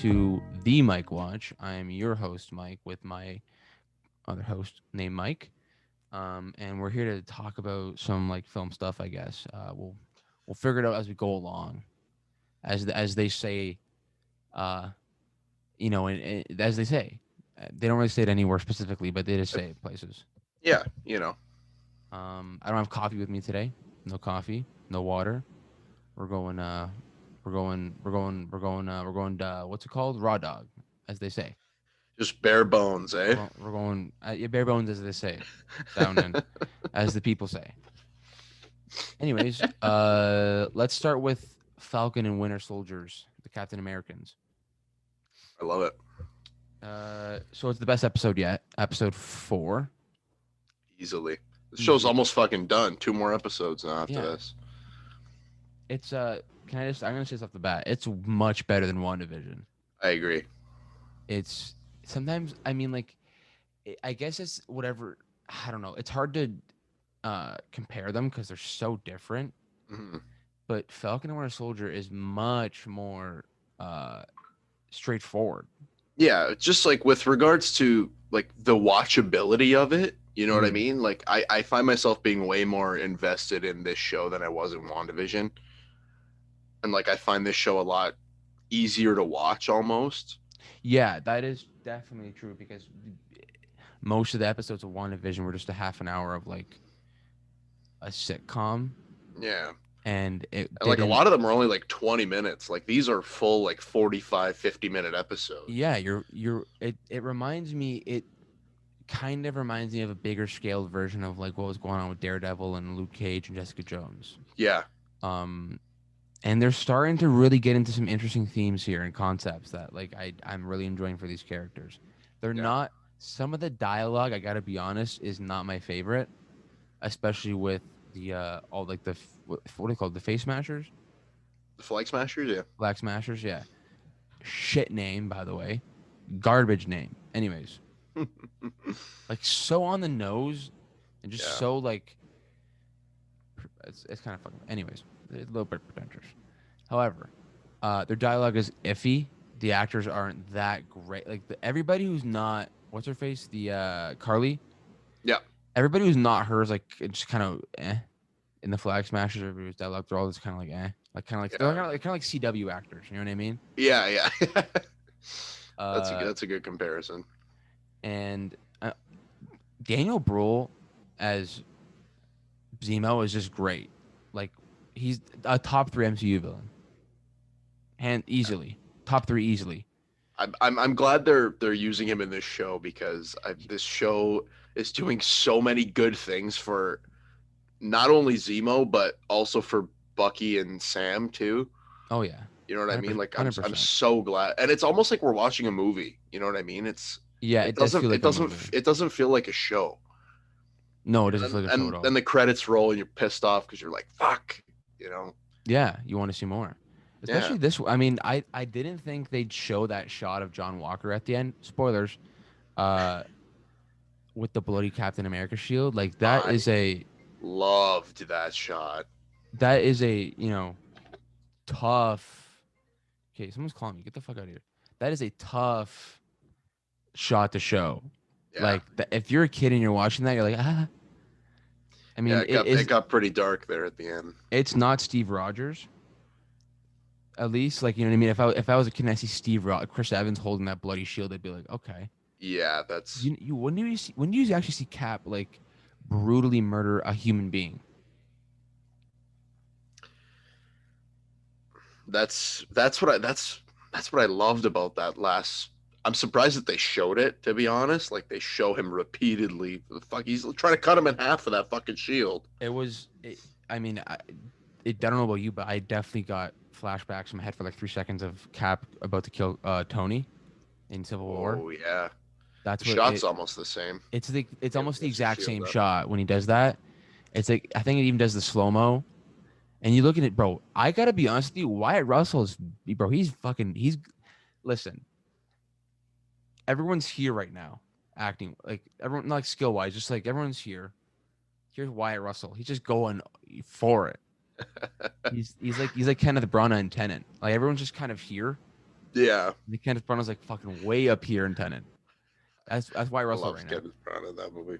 to the Mike Watch. I am your host, Mike, with my other host named Mike. And we're here to talk about some like film stuff, I guess. We'll figure it out as we go along, as they say. Uh, as they say, they don't really say it anywhere specifically, but they just say it places. Yeah, I don't have coffee with me today. No coffee, no water. We're going. What's it called? Raw dog, as they say. just bare bones, eh? We're going. Yeah, bare bones, as they say, down in, as the people say. Anyways, let's start with Falcon and Winter Soldiers, the Captain Americans. I love it. So it's the best episode yet. Episode 4. Easily. The show's almost fucking done. 2 more episodes now after this. It's I'm gonna say this off the bat. It's much better than WandaVision. I agree. It's sometimes I guess it's whatever. I don't know. It's hard to compare them because they're so different. Mm-hmm. But Falcon and Winter Soldier is much more straightforward. Yeah, just like with regards to like the watchability of it, you know what I mean? Like I find myself being way more invested in this show than I was in WandaVision. And like I find this show a lot easier to watch almost. Yeah, that is definitely true because most of the episodes of WandaVision were just a half an hour of like a sitcom. Yeah. And like a lot of them are only like 20 minutes. Like these are full like 45, 50-minute episodes. Yeah, it reminds me, it kind of reminds me of a bigger scaled version of like what was going on with Daredevil and Luke Cage and Jessica Jones. Yeah. And they're starting to really get into some interesting themes here and concepts that like I'm really enjoying for these characters. They're not, some of the dialogue, I gotta be honest, is not my favorite, especially with the all like the what are they called, the face smashers, the flag smashers, yeah, flag smashers, yeah. Shit name, by the way, garbage name. Anyways, like so on the nose, and just so like it's kind of fucking. Anyways, a little bit pretentious. However, their dialogue is iffy. The actors aren't that great. Like everybody who's not, what's her face, the Carly. Yeah. Everybody who's not her is like just kind of in the flag smashers. Everybody's dialogue, they're all just kind of like like kind of like they're kind of like CW actors. You know what I mean? Yeah. That's a good comparison. And Daniel Bruhl as Zemo is just great. Like he's a top 3 MCU villain, and easily top 3 easily. I'm glad they're using him in this show because this show is doing so many good things for not only Zemo but also for Bucky and Sam too. Oh yeah, you know what I mean. Like I'm so glad, and it's almost like we're watching a movie. You know what I mean? It doesn't feel like a show. No, it doesn't feel like a show at all. Then the credits roll and you're pissed off because you're like, fuck, you know. Yeah, you want to see more. Especially this. I mean, I didn't think they'd show that shot of John Walker at the end. Spoilers. With the bloody Captain America shield, like that loved that shot. That is a tough. Okay, someone's calling me. Get the fuck out of here. That is a tough shot to show. Yeah. Like if you're a kid and you're watching that, you're like, ah. I mean, it got pretty dark there at the end. It's not Steve Rogers. At least, like, you know what I mean? If I was a kid and I see Chris Evans holding that bloody shield, I'd be like, okay. Yeah, that's... When do you actually see Cap, like, brutally murder a human being? That's what I loved about that last... I'm surprised that they showed it, to be honest. Like, they show him repeatedly. He's trying to cut him in half for that fucking shield. I don't know about you, but I definitely got flashbacks in my head for like 3 seconds of Cap about to kill Tony in Civil War. Oh yeah, that's the shot's almost the same. It's almost the exact same shot when he does that. It's like I think it even does the slow mo, and you look at it, bro. I gotta be honest with you, Wyatt Russell is, bro. He's listen. Everyone's here right now, acting like everyone, not like skill wise, just like everyone's here. Here's Wyatt Russell. He's just going for it. he's like Kenneth Branagh and Tenet. Like everyone's just kind of here, Yeah, And Kenneth Branagh's like fucking way up here in Tenet. That's why I Russell love right now. Kenneth Branagh in that movie.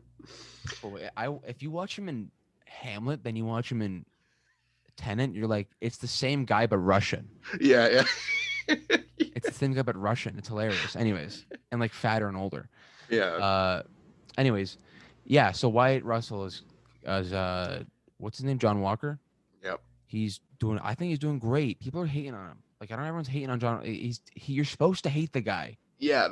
But if you watch him in Hamlet, then you watch him in Tenet, you're like, it's the same guy but Russian. Yeah, yeah, It's the same guy but Russian. It's hilarious. Anyways, and like fatter and older. yeah, Uh, anyways, yeah. So Wyatt Russell is as what's his name? John Walker. yep, I think he's doing great. People are hating on him. Like I don't know, everyone's hating on John. You're supposed to hate the guy. yeah. Like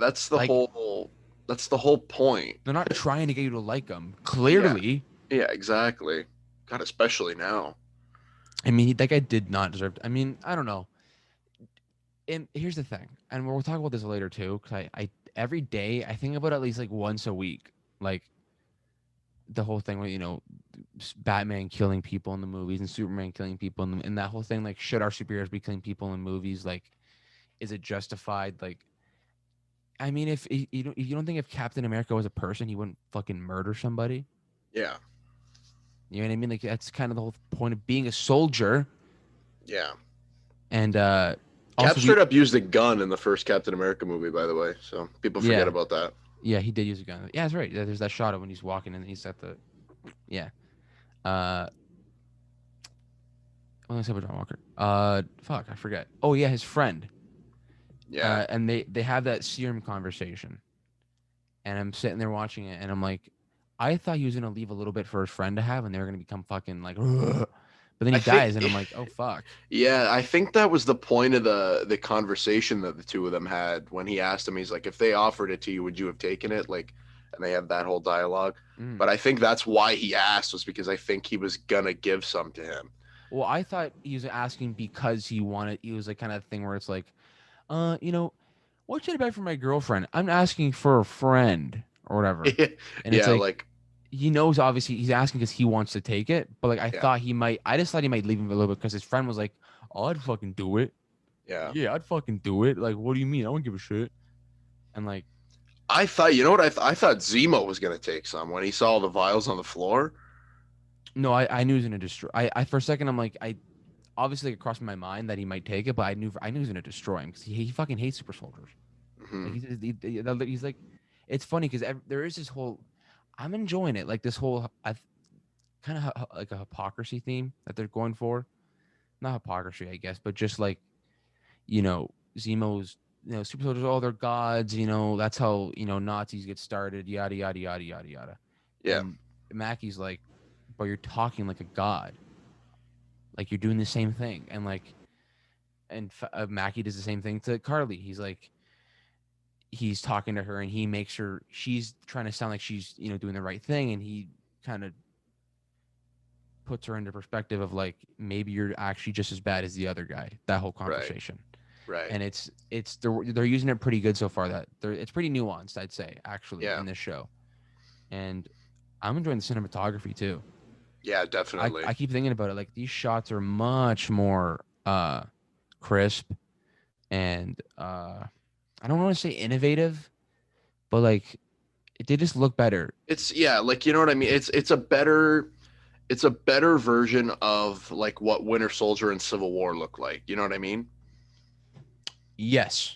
That's the whole point. they're not trying to get you to like him. Yeah, Clearly, yeah, exactly. God, especially now. I mean, that guy did not deserve. I mean, I don't know. And here's the thing, and we'll talk about this later too. Because I every day I think about it at least like once a week, like the whole thing with Batman killing people in the movies and Superman killing people and that whole thing. Like, should our superheroes be killing people in movies? Like, is it justified? Like, I mean, if you don't think if Captain America was a person, he wouldn't fucking murder somebody. Yeah, You know what I mean? Like, that's kind of the whole point of being a soldier. yeah. And Cap also, straight up used a gun in the first Captain America movie, by the way. So people forget yeah, about that. yeah, he did use a gun. Yeah, that's right. Yeah, there's that shot of when he's walking and he's at the, yeah. What was I say about John Walker? Fuck, I forget. Oh yeah, his friend. Yeah, And they have that serum conversation, and I'm sitting there watching it, and I'm like, I thought he was gonna leave a little bit for his friend to have, and they were gonna become fucking like, ugh. But then I he dies, and think. I'm like, oh fuck. Yeah, I think that was the point of the conversation that the two of them had when he asked him. He's like, "If they offered it to you, would you have taken it?" Like, and they have that whole dialogue. Mm. But I think that's why he asked, was because I think he was gonna give some to him. Well, I thought he was asking because he wanted. He was like kind of thing where it's like, you know, what should I buy for my girlfriend? I'm asking for a friend or whatever, and it's Yeah, like like, he knows obviously he's asking because he wants to take it, but like I yeah, thought he might. I just thought he might leave him a little bit because his friend was like, "Oh, I'd fucking do it. yeah. Yeah, I'd fucking do it. Like, what do you mean? I don't give a shit." And like, I thought, you know what? I thought Zemo was gonna take some when he saw all the vials on the floor. no, I knew he was gonna destroy. I for a second I'm like I obviously it crossed my mind that he might take it, but I knew he was gonna destroy him because he fucking hates super soldiers. Like Hmm. he's like, it's funny because there is this whole. I'm enjoying it, like this whole kind of like a hypocrisy theme that they're going for. Not hypocrisy, I guess, but just like Zemo's, super soldiers, oh, they're gods. That's how Nazis get started. Yada yada yada yada yada. Yeah, And Mackey's like, but you're talking like a god. Like you're doing the same thing, and like, and Mackie does the same thing to Carly. He's talking to her, and he makes her. She's trying to sound like she's doing the right thing, and he kind of puts her into perspective of like maybe you're actually just as bad as the other guy. That whole right, conversation. right. And they're using it pretty good so far. It's pretty nuanced, I'd say, actually, Yeah, in this show. And I'm enjoying the cinematography too. yeah, I, definitely. I keep thinking about it. Like these shots are much more crisp and I don't want to say innovative, but like they just look better. It's, yeah, like, you know what I mean. It's a better version of like what Winter Soldier and Civil War look like. You know what I mean? Yes.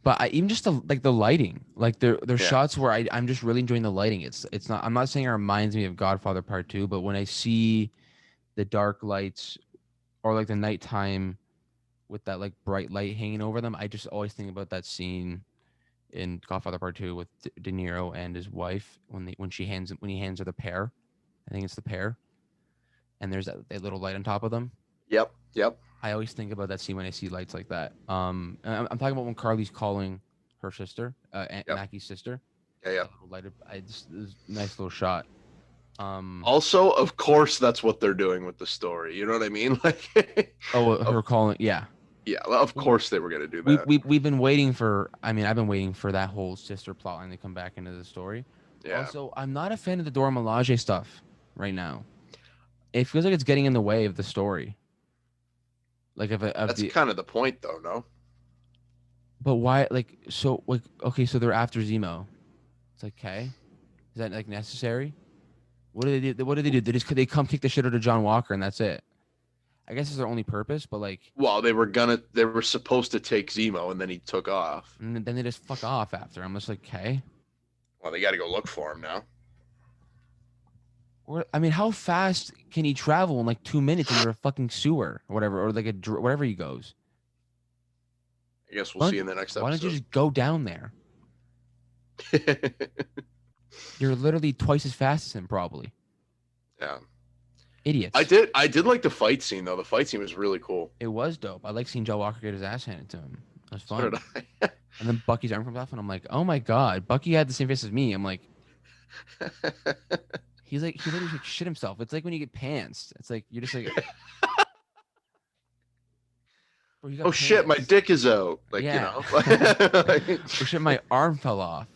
But even just the lighting, like there's Yeah. shots where I'm just really enjoying the lighting. It's not. I'm not saying it reminds me of Godfather Part Two, but when I see the dark lights or like the nighttime with that like bright light hanging over them, I just always think about that scene in Godfather Part Two with De Niro and his wife when he hands her the pear. I think it's the pear, and there's that little light on top of them. Yep. Yep. I always think about that scene when I see lights like that. And I'm talking about when Carly's calling her sister, Yep. Mackie's sister. Yeah. Yeah. That little light. This nice little shot. Um, Also, of course, that's what they're doing with the story. You know what I mean? Like, her of, calling. Yeah, yeah, of course they were gonna do we that. we've been waiting for. I mean, I've been waiting for that whole sister plotline to come back into the story. Yeah. Also, I'm not a fan of the Dora Milaje stuff right now. It feels like it's getting in the way of the story. Like of That's the. kind of the point, though. No. But why? Like so. Like okay, so they're after Zemo. It's like okay, is that like necessary? What do they do? What do they do? They come kick the shit out of John Walker and that's it. I guess it's their only purpose, but like, Well, they were supposed to take Zemo, and then he took off. and then they just fuck off after. I'm just like, okay. Well, they got to go look for him now. Or, I mean, how fast can he travel in like 2 minutes under a fucking sewer or whatever, or like wherever he goes? I guess we'll see in the next Why don't you episode. just go down there? You're literally twice as fast as him, probably. Yeah. Idiots. I did like the fight scene though. The fight scene was really cool. It was dope. I like seeing Joe Walker get his ass handed to him. It was So fun. did And then Bucky's arm comes off, and I'm like, oh my god, Bucky had the same face as me. I'm like, I. he literally like shit himself. It's like when you get pantsed. It's like you're just like, bro, you got Oh shit, my pantsed. dick is out. Like, Yeah. Like, Oh shit, my arm fell off.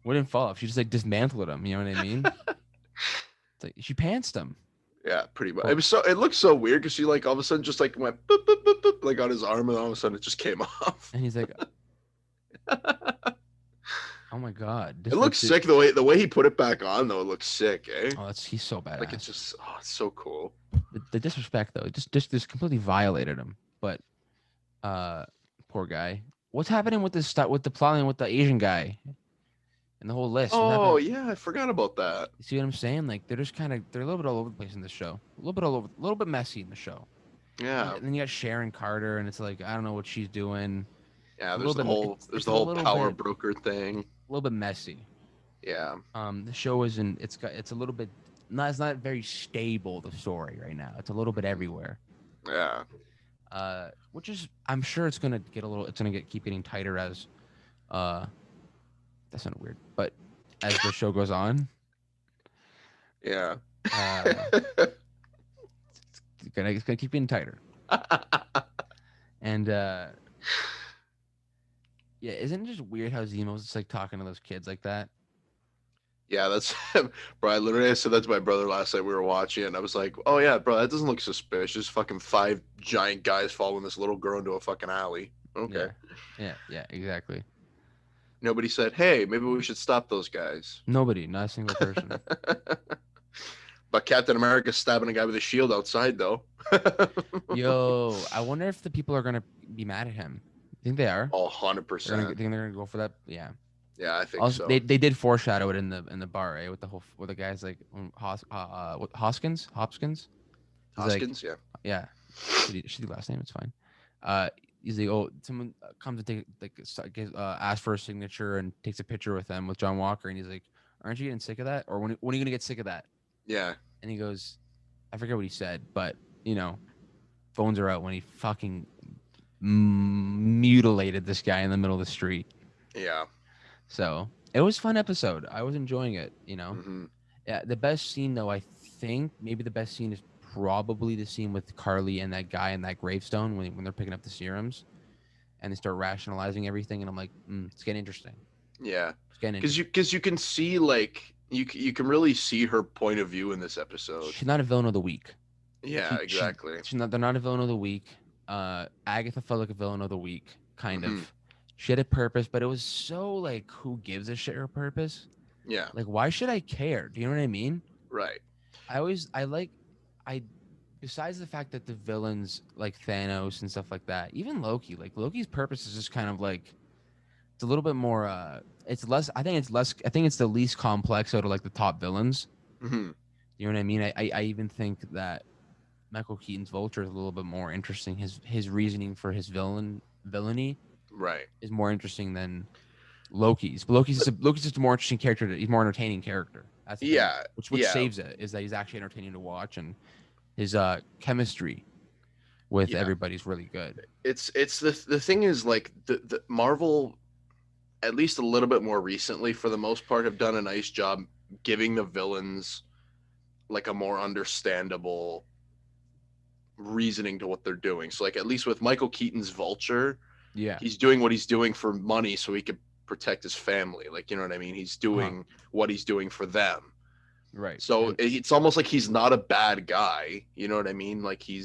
Wouldn't fall off. She just like dismantled him. You know what I mean? It's like she pantsed him. yeah, pretty much. Oh. It looked so weird because she like all of a sudden just like went boop, boop, boop, boop, like on his arm, and all of a sudden it just came off. And he's like, oh my god. It looks sick the way he put it back on though. It looks sick, eh? Oh, he's so badass. Like it's just it's so cool. The disrespect though, just completely violated him. But poor guy. What's happening with this stuff with the plotting with the Asian guy and the whole list? Oh yeah, I forgot about that. You see what I'm saying? Like they're a little bit all over the place in this show. A little bit messy in the show. Yeah. And then you got Sharon Carter, and it's like I don't know what she's doing. Yeah, a there's the little bit- whole it's a little power bit- broker thing. A little bit messy. Yeah. The show isn't. It's a little bit. It's not very stable. The story right now. It's a little bit everywhere. Yeah. Which is I'm sure it's gonna get a little. It's gonna keep getting tighter as. That sounded weird, but as the show goes on, Yeah. it's gonna keep getting tighter. And yeah, isn't it just weird how Zemo's just like talking to those kids like that? Yeah, that's bro. I said that to my brother last night. We were watching it, and I was like, "Oh yeah, bro, that doesn't look suspicious. Fucking 5 giant guys following this little girl into a fucking alley." Okay. Yeah, exactly. Nobody said, "Hey, maybe we should stop those guys." Nobody, not a single person. But Captain America's stabbing a guy with a shield outside, though. Yo, I wonder if the people are gonna be mad at him. Think they are? Oh, Think 100%. they're gonna go for that? Yeah. Yeah, I think Also, so. they did foreshadow it in the bar, right? With the guys like Hoskins. He's like, Hoskins, yeah. yeah, shitty last name. It's fine. He's like, oh, someone comes and asks for a signature and takes a picture with them with John Walker, and he's like, "Aren't you getting sick of that? Or when are you gonna get sick of that?" Yeah. And he goes, I forget what he said, but phones are out when he fucking mutilated this guy in the middle of the street. Yeah. So it was a fun episode. I was enjoying it. Mm-hmm. Yeah. The best scene though, I think maybe the best scene is probably the scene with Carly and that guy in that gravestone when they're picking up the serums, and they start rationalizing everything, and I'm like, it's getting interesting. Yeah. It's getting interesting. Because you can see like you can really see her point of view in this episode. She's not a villain of the week. Yeah, exactly. They're not a villain of the week. Agatha felt like a villain of the week, kind Mhm. of. She had a purpose, but it was so like, who gives a shit her purpose? Yeah. Like, why should I care? Do you know what I mean? Right. Besides the fact that the villains like Thanos and stuff like that, even Loki, like Loki's purpose is just kind of like, it's a little bit more, it's the least complex out of like the top villains. Mm-hmm. You know what I mean? I even think that Michael Keaton's Vulture is a little bit more interesting. His reasoning for his villainy Right. is more interesting than Loki's. But Loki's just a more interesting character. He's a more entertaining character. That's the thing, which saves it, is that he's actually entertaining to watch, and his chemistry with everybody's really good. It's the thing is like the Marvel, at least a little bit more recently, for the most part, have done a nice job giving the villains like a more understandable reasoning to what they're doing. So like at least with Michael Keaton's Vulture, he's doing what he's doing for money so he could protect his family. Like, you know what I mean? He's doing what he's doing for them. Right. So it's almost like he's not a bad guy. You know what I mean? Like he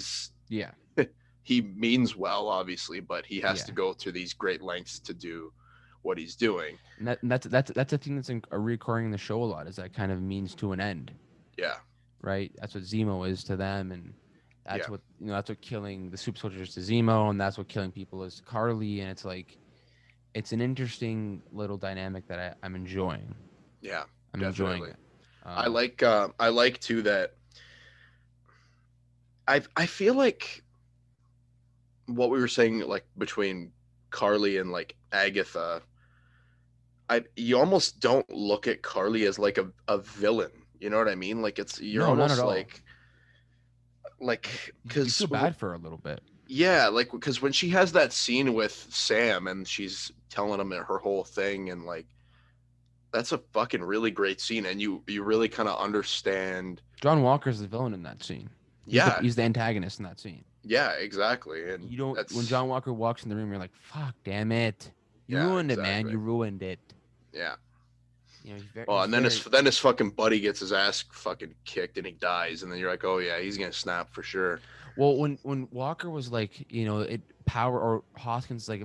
means well, obviously, but he has to go to these great lengths to do what he's doing. And that's a thing that's recurring in the show a lot, is that kind of means to an end. Yeah. Right. That's what Zemo is to them, and That's Yeah. what that's what killing the super soldiers to Zemo, and that's what killing people is to Carly, and it's like it's an interesting little dynamic that I'm enjoying. Yeah, I'm enjoying definitely. it. I Um, like I like too that I feel like what we were saying like between Carly and like Agatha, I you almost don't look at Carly as like a villain. You know what I mean? Like it's you're no, not at almost all. like You feel because bad for her a little bit. yeah, like because when she has that scene with Sam and she's telling him her whole thing and like that's a fucking really great scene and you really kind of understand. John Walker's the villain in that scene. Yeah, He's the antagonist in that scene. yeah, exactly. And You don't when that's John Walker walks in the room, you're like, "Fuck, damn it, you yeah, ruined it, man. exactly. You ruined it." Yeah. He's Well, and very then his fucking buddy gets his ass fucking kicked and he dies, and then you're like, oh yeah, he's gonna snap for sure. well. When Walker was like, it power or Hoskins like,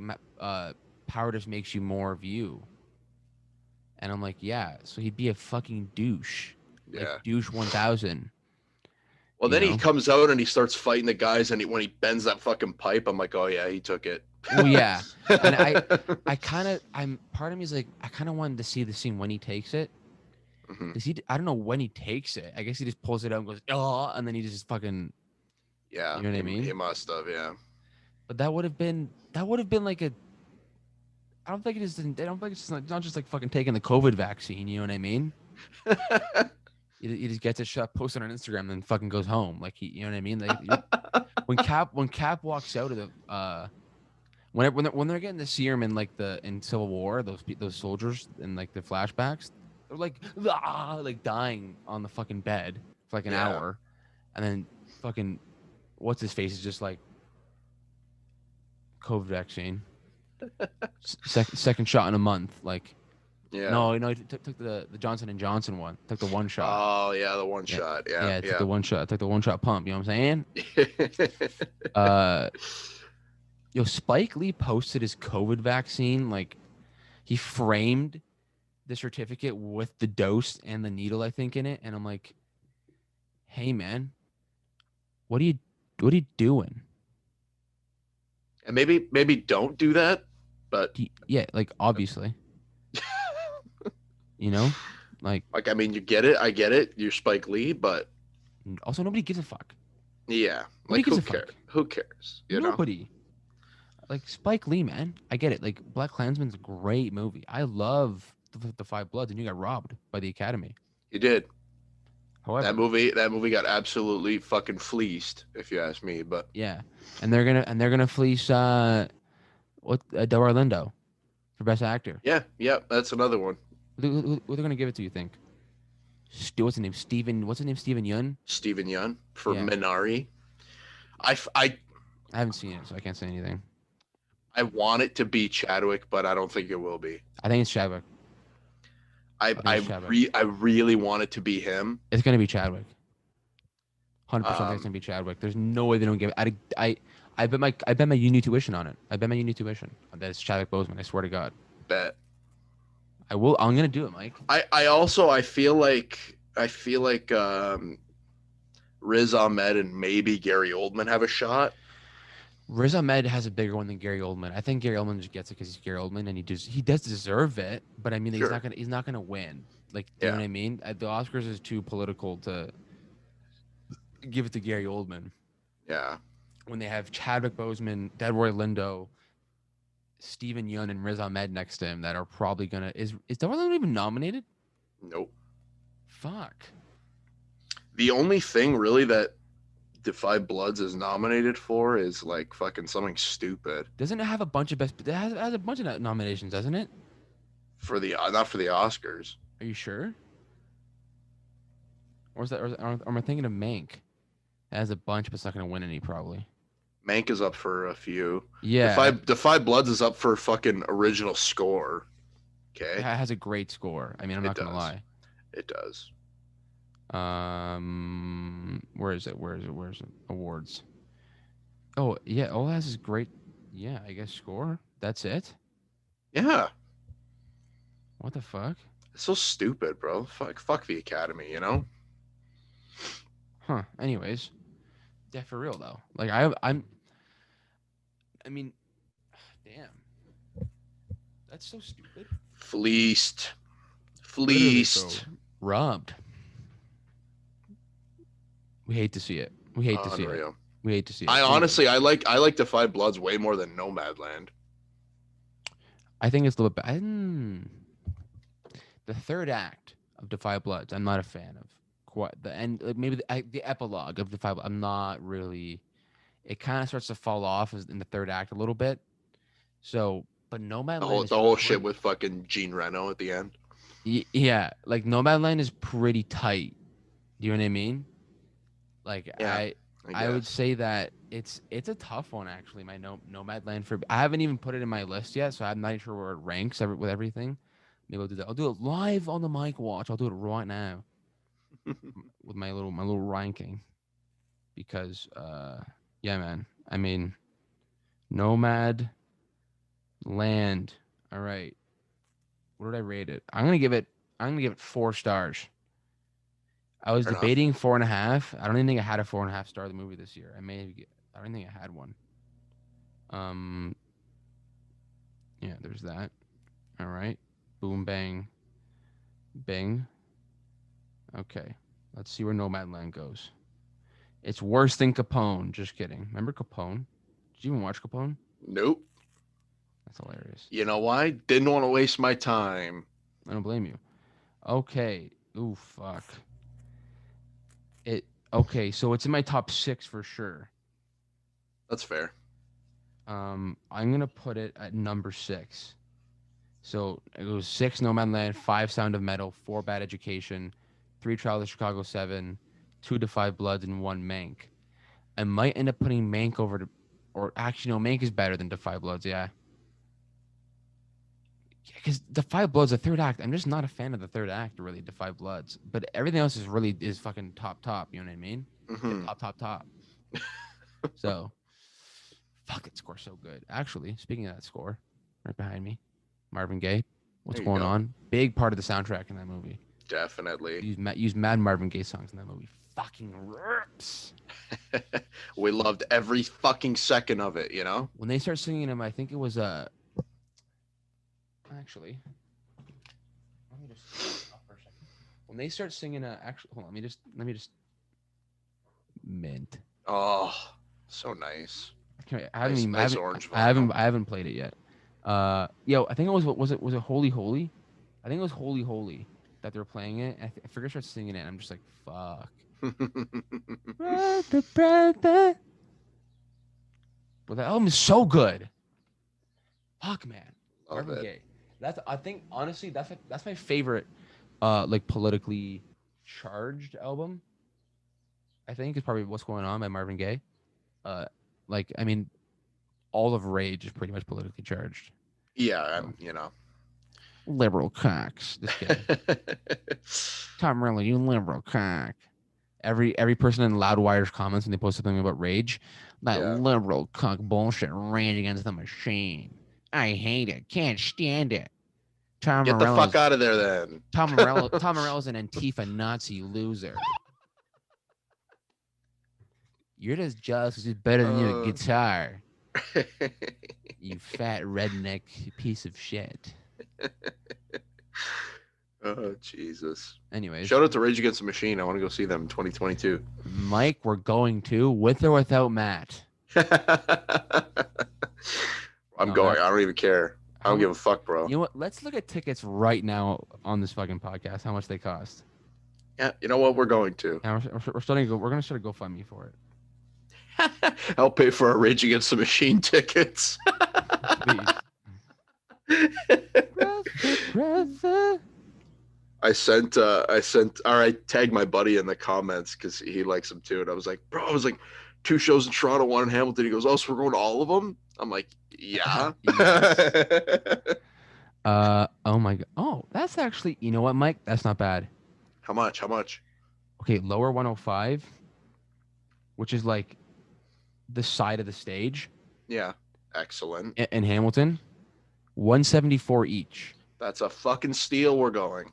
power just makes you more of you, and I'm like, yeah. So he'd be a fucking douche, like Yeah. douche 1000. Well, You then he know. comes out and he starts fighting the guys, and when he bends that fucking pipe, I'm like, oh yeah, he took it. Well, yeah, and I kind of I'm part of me is like I kind of wanted to see the scene when he takes it. Mhm. Cause I don't know when he takes it. I guess he just pulls it out and goes, oh, and then he just fucking, Yeah, you know what I he mean? must have. Yeah. But that would have been like a. I don't think it is. I don't think it's not just like fucking taking the COVID vaccine. You know what I mean? He just gets it shot, posted on Instagram, and then fucking goes home. Like you know what I mean? Like when Cap walks out of the when they're getting the serum in like the in Civil War, those soldiers in like the flashbacks, they're like dying on the fucking bed for like an Yeah. hour, and then fucking what's his face is just like COVID vaccine, second shot in a month. Like Yeah. no, he took the Johnson and Johnson one, took the one shot. Oh yeah, the one Yeah, shot. Yeah, yeah, yeah. took the one shot pump. You know what I'm saying? Uh, Spike Lee posted his COVID vaccine like he framed the certificate with the dose and the needle, I think, in it. And I'm like, hey man, what are you what are you doing? And maybe don't do that, but Yeah, like obviously, you know, like like I mean, you get it. I get it. You're Spike Lee, but also nobody gives a fuck. yeah, Nobody like gives who a fuck. cares? Who cares? You know? Nobody. Like Spike Lee, man. I get it. Like Black Klansman's a great movie. I love the Five Bloods, and you got robbed by the Academy. You did. However, That movie got absolutely fucking fleeced, if you ask me. But yeah, and they're gonna fleece Delroy Lindo for Best Actor. yeah, yeah, that's another one. Who they're gonna give it to? You think? What's his name? Steven. What's his name? Steven Yun. Steven Yeun for Yeah, Minari. I, f- I I haven't seen it, so I can't say anything. I want it to be Chadwick, but I don't think it will be. I think it's Chadwick. I think it's Chadwick. I really want it to be him. It's gonna be Chadwick. 100% think it's Um, gonna be Chadwick. There's no way they don't give it. I bet my uni tuition on it. I bet my uni tuition that it's Chadwick Boseman. I swear to God. bet. I will. I'm gonna do it, Mike. I also I feel like Riz Ahmed and maybe Gary Oldman have a shot. Riz Ahmed has a bigger one than Gary Oldman. I think Gary Oldman just gets it because he's Gary Oldman and he does deserve it. But I mean, Sure. he's not gonna win. Like, do you know what I mean? The Oscars is too political to give it to Gary Oldman Yeah. when they have Chadwick Boseman, Delroy Lindo, Steven Yeun, and Riz Ahmed next to him that are probably gonna is Delroy Lindo even nominated? Nope. Fuck. The only thing really that Defy Bloods is nominated for is like fucking something stupid Doesn't it have a bunch of best? It has a bunch of nominations, doesn't it? for the not for the Oscars. Are you sure? Or is that? Or am I thinking of Mank? It has a bunch, but it's not gonna win any probably. Mank is up for a few. Yeah, Defy Bloods is up for fucking original score. it Okay, has a great score. I mean, I'm it not gonna does. lie. It does. Where is it? Where's it? Awards. Oh yeah, all it has is great. Yeah, I guess score. That's it. Yeah, What the fuck? it's so stupid, bro. Fuck the Academy. You know. Huh. Anyways, Yeah, for real though. Like I mean, damn, that's so stupid. Fleeced. Literally, bro, Fleeced. robbed. We hate to see it. We hate to see it. Unreal. We hate to see it. I Anyways, honestly, I like Defy Bloods way more than Nomadland. I think it's a little bit. The third act of Defy Bloods, I'm not a fan of. Quite the end, like maybe the epilogue of Defy. I'm not really. It kind of starts to fall off in the third act a little bit. So, but The Nomadland whole is the whole shit pretty. with fucking Gene Reno at the end. Yeah, like Nomadland is pretty tight. Do you know what I mean? Like Yeah, I I would guess. say that it's a tough one actually. My Nomadland for I haven't even put it in my list yet, so I'm not sure where it ranks with everything. Maybe I'll do that. I'll do it live on the mic watch. I'll do it right now with my little ranking because yeah man. I mean Nomad Land. All right. What did I rate it? I'm gonna give it 4 stars. I was Fair enough. debating 4.5. I don't even think I had a 4.5 star of the movie this year. I don't think I had one. Um, yeah, there's that. All right. Boom, bang, bing. Okay. Let's see where Nomadland goes. It's worse than Capone. Just kidding. Remember Capone? Did you even watch Capone? Nope. That's hilarious. You know why? Didn't want to waste my time. I don't blame you. Okay. Ooh, fuck. It. Okay, so it's in my top 6 for sure. That's fair. I'm gonna put it at number 6. So it was 6 Nomadland, 5 Sound of Metal, 4 Bad Education, 3 Trial of Chicago 7, 2 Defy Bloods, and 1 Mank. I might end up putting Mank over to, or actually no, Mank is better than Defy Bloods. Yeah, because Defy Bloods, the third act, I'm just not a fan of the third act. Really, Defy Bloods, but everything else is fucking top. You know what I mean? Hmm. Top. So fuck, it score so good. Actually, speaking of that score, right behind me, Marvin Gaye. What's There you going go. on? Big part of the soundtrack in that movie. Definitely. Use mad Marvin Gaye songs in that movie. Fucking rips. We loved every fucking second of it, you know? When they start singing them, I think it was actually. Let me just stop for a second. When they start singing actually hold on, let me just mint. Oh, so nice. I haven't even Nice orange vinyl. I haven't played it yet. Yo, I think it was it Holy Holy? I think it was Holy Holy that they were playing it. I figured I started singing it. And I'm just like, fuck. But that album is so good. Fuck, man. Love Marvin it. Gaye. That's I think honestly that's my favorite like politically charged album. I think is probably What's Going On by Marvin Gaye. Uh like I mean all of Rage is pretty much politically charged. Yeah, So you know. liberal cocks. Just kidding. Tom Riley, you liberal cock. Every person in Loudwire's comments when they post something about Rage, that Yeah. liberal cuck bullshit, Rage Against the Machine. I hate it. Can't stand it. Tom Get the fuck Morello's out of there then. Tom Morello's an Antifa Nazi loser. You're just jealous because he's better than you at Uh, guitar. You fat redneck piece of shit. oh, Jesus. Anyways, Shout out to Rage Against the Machine. I want to go see them in 2022. Mike, we're going to with or without Matt. I'm No, going. I don't even care. I how don't much? give a fuck, bro. You know what? Let's look at tickets right now on this fucking podcast. How much they cost? Yeah, you know what? We're going to. And we're starting to go. We're gonna start a GoFundMe for it. I'll pay for our Rage Against the Machine tickets. Please. Brother. I sent all right, tagged my buddy in the comments because he likes them too. And I was like, bro, I was like 2 shows in Toronto, 1 in Hamilton. He goes, oh, so we're going to all of them? I'm like, yeah. Yes. Oh my god. Oh, that's actually. You know what, Mike? That's not bad. How much? How much? Okay, lower 105, which is like the side of the stage Yeah. Excellent. in Hamilton. 174 each. That's a fucking steal. We're going.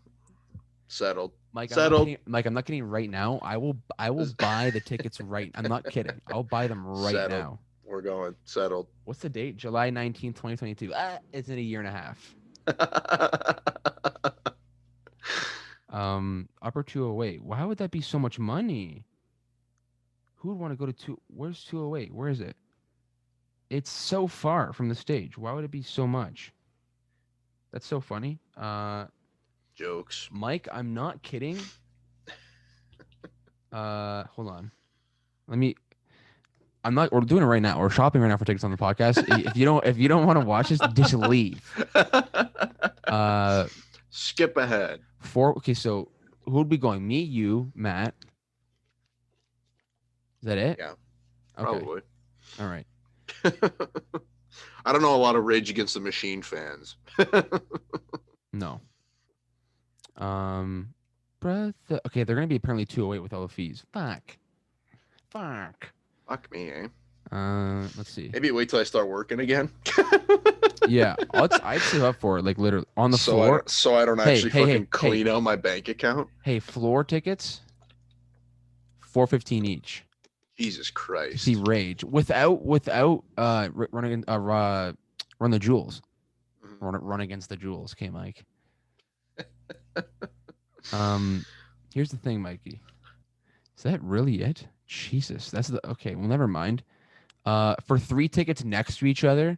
Settled. Mike, Settled. I'm not kidding right now. I will buy the tickets right. I'm not kidding. I'll buy them right Settled. now. We're going. Settled. What's the date? July 19th, 2022. It's in a year and a half. Upper 208. Why would that be so much money? Who would want to go to where's 208? Where is it? It's so far from the stage. Why would it be so much? That's so funny. Jokes. Mike, I'm not kidding. Hold on. We're doing it right now. We're shopping right now for tickets on the podcast. If you don't want to watch this, just leave. Skip ahead. Okay, so who would be going? Me, you, Matt. Is that it? Yeah. Okay. Probably. All right. I don't know a lot of Rage Against the Machine fans. No. Okay, they're gonna be apparently 208 with all the fees. Fuck me, eh? Let's see. Maybe wait till I start working again. Yeah, I'd save up for it, like literally on the floor. So I don't actually clean out my bank account. Hey, floor tickets, $4.15 each. Jesus Christ. See Rage without run the jewels. Run against the jewels. Okay, Mike. Here's the thing, Mikey. Is that really it? Jesus, okay. Well, never mind. For 3 tickets next to each other,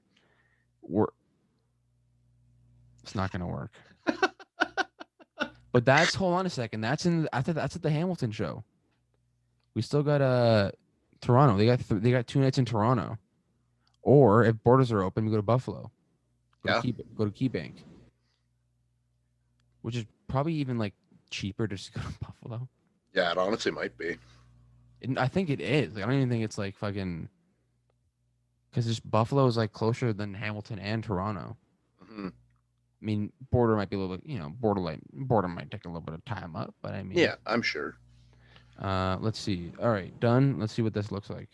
it's not gonna work. But hold on a second. That's at the Hamilton show. We still got Toronto. They got 2 nights in Toronto. Or if borders are open, we go to Buffalo. Go to KeyBank. Which is probably even like cheaper just to go to Buffalo. Yeah, it honestly might be. I think it is. Like, I don't even think it's like fucking, because Buffalo is like closer than Hamilton and Toronto. Mm-hmm. I mean, border might be a little bit, border might take a little bit of time up, but I mean, yeah, I'm sure. Let's see. All right, done. Let's see what this looks like.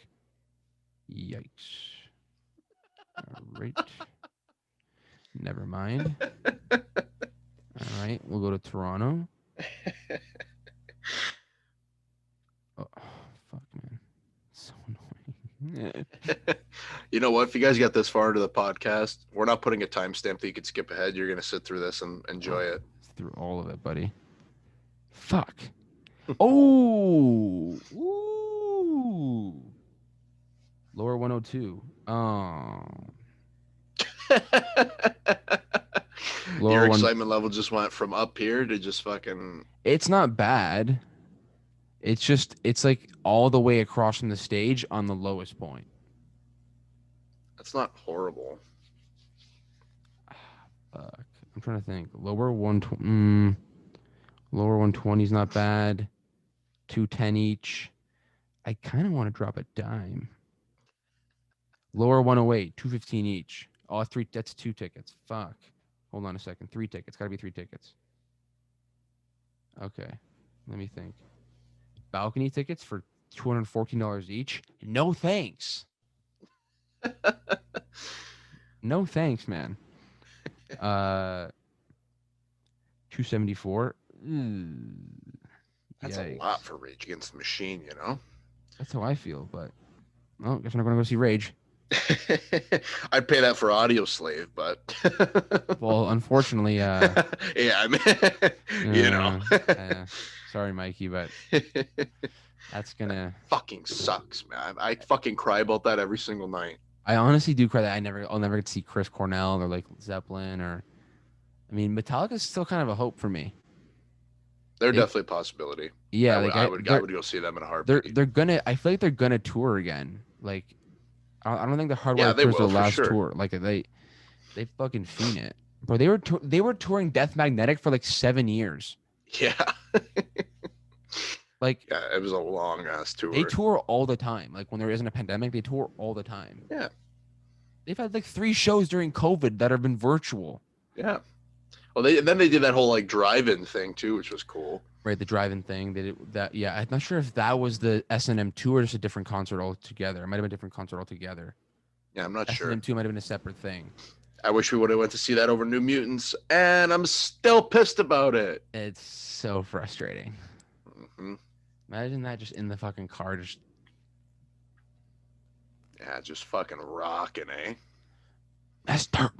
Yikes. All right. Never mind. All right, we'll go to Toronto. Oh, fuck, man. So annoying. You know what? If you guys got this far into the podcast, we're not putting a timestamp that you could skip ahead. You're going to sit through this and enjoy it. Through all of it, buddy. Fuck. Oh. Ooh. Lower 102. Oh. Your excitement level just went from up here to just fucking... It's not bad. It's like all the way across from the stage on the lowest point. That's not horrible. Fuck. I'm trying to think. Lower 120 is not bad. 210 each. I kind of want to drop a dime. Lower 108, 215 each. Oh, that's 2 tickets. Fuck. Hold on a second. 3 tickets. Gotta be 3 tickets. Okay. Let me think. Balcony tickets for $214 each? No thanks. No thanks, man. 274. That's a lot for Rage Against the Machine, you know? That's how I feel, but well, guess I'm not gonna go see Rage. I'd pay that for Audio Slave, but well, unfortunately, yeah, I mean, you know. Sorry, Mikey, but that's gonna fucking sucks, man. I fucking cry about that every single night. I honestly do cry that I'll never get to see Chris Cornell or like Zeppelin or, I mean, Metallica's still kind of a hope for me. They're definitely a possibility. Yeah, I would go see them in a heartbeat. They're gonna. I feel like they're gonna tour again. Like, I don't think the Hardwired Tour is their last tour. Like they fucking fiend it, bro. They were touring Death Magnetic for like 7 years. Yeah. Like, yeah, it was a long ass tour. They tour all the time. Like when there isn't a pandemic, they tour all the time. Yeah. They've had like 3 shows during COVID that have been virtual. Yeah. Well, then they did that whole like drive-in thing too, which was cool. Right, the drive-in thing. They did that. Yeah, I'm not sure if that was the S&M 2 or just a different concert altogether. It might have been a different concert altogether. Yeah, I'm not sure. S&M 2 might have been a separate thing. I wish we would have went to see that over New Mutants, and I'm still pissed about it. It's so frustrating. Hmm. Imagine that just in the fucking car, just Yeah, just fucking rocking, eh? Master.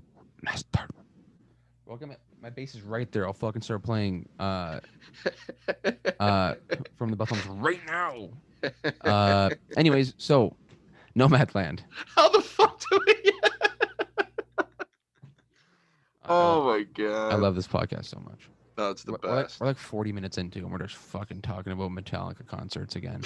Welcome. My bass is right there. I'll fucking start playing from the Buffaloes right now. Anyways, so Nomadland. How the fuck do we? I My god! love this podcast so much. No, it's the We're best. like 40 minutes into, and we're just fucking talking about Metallica concerts again.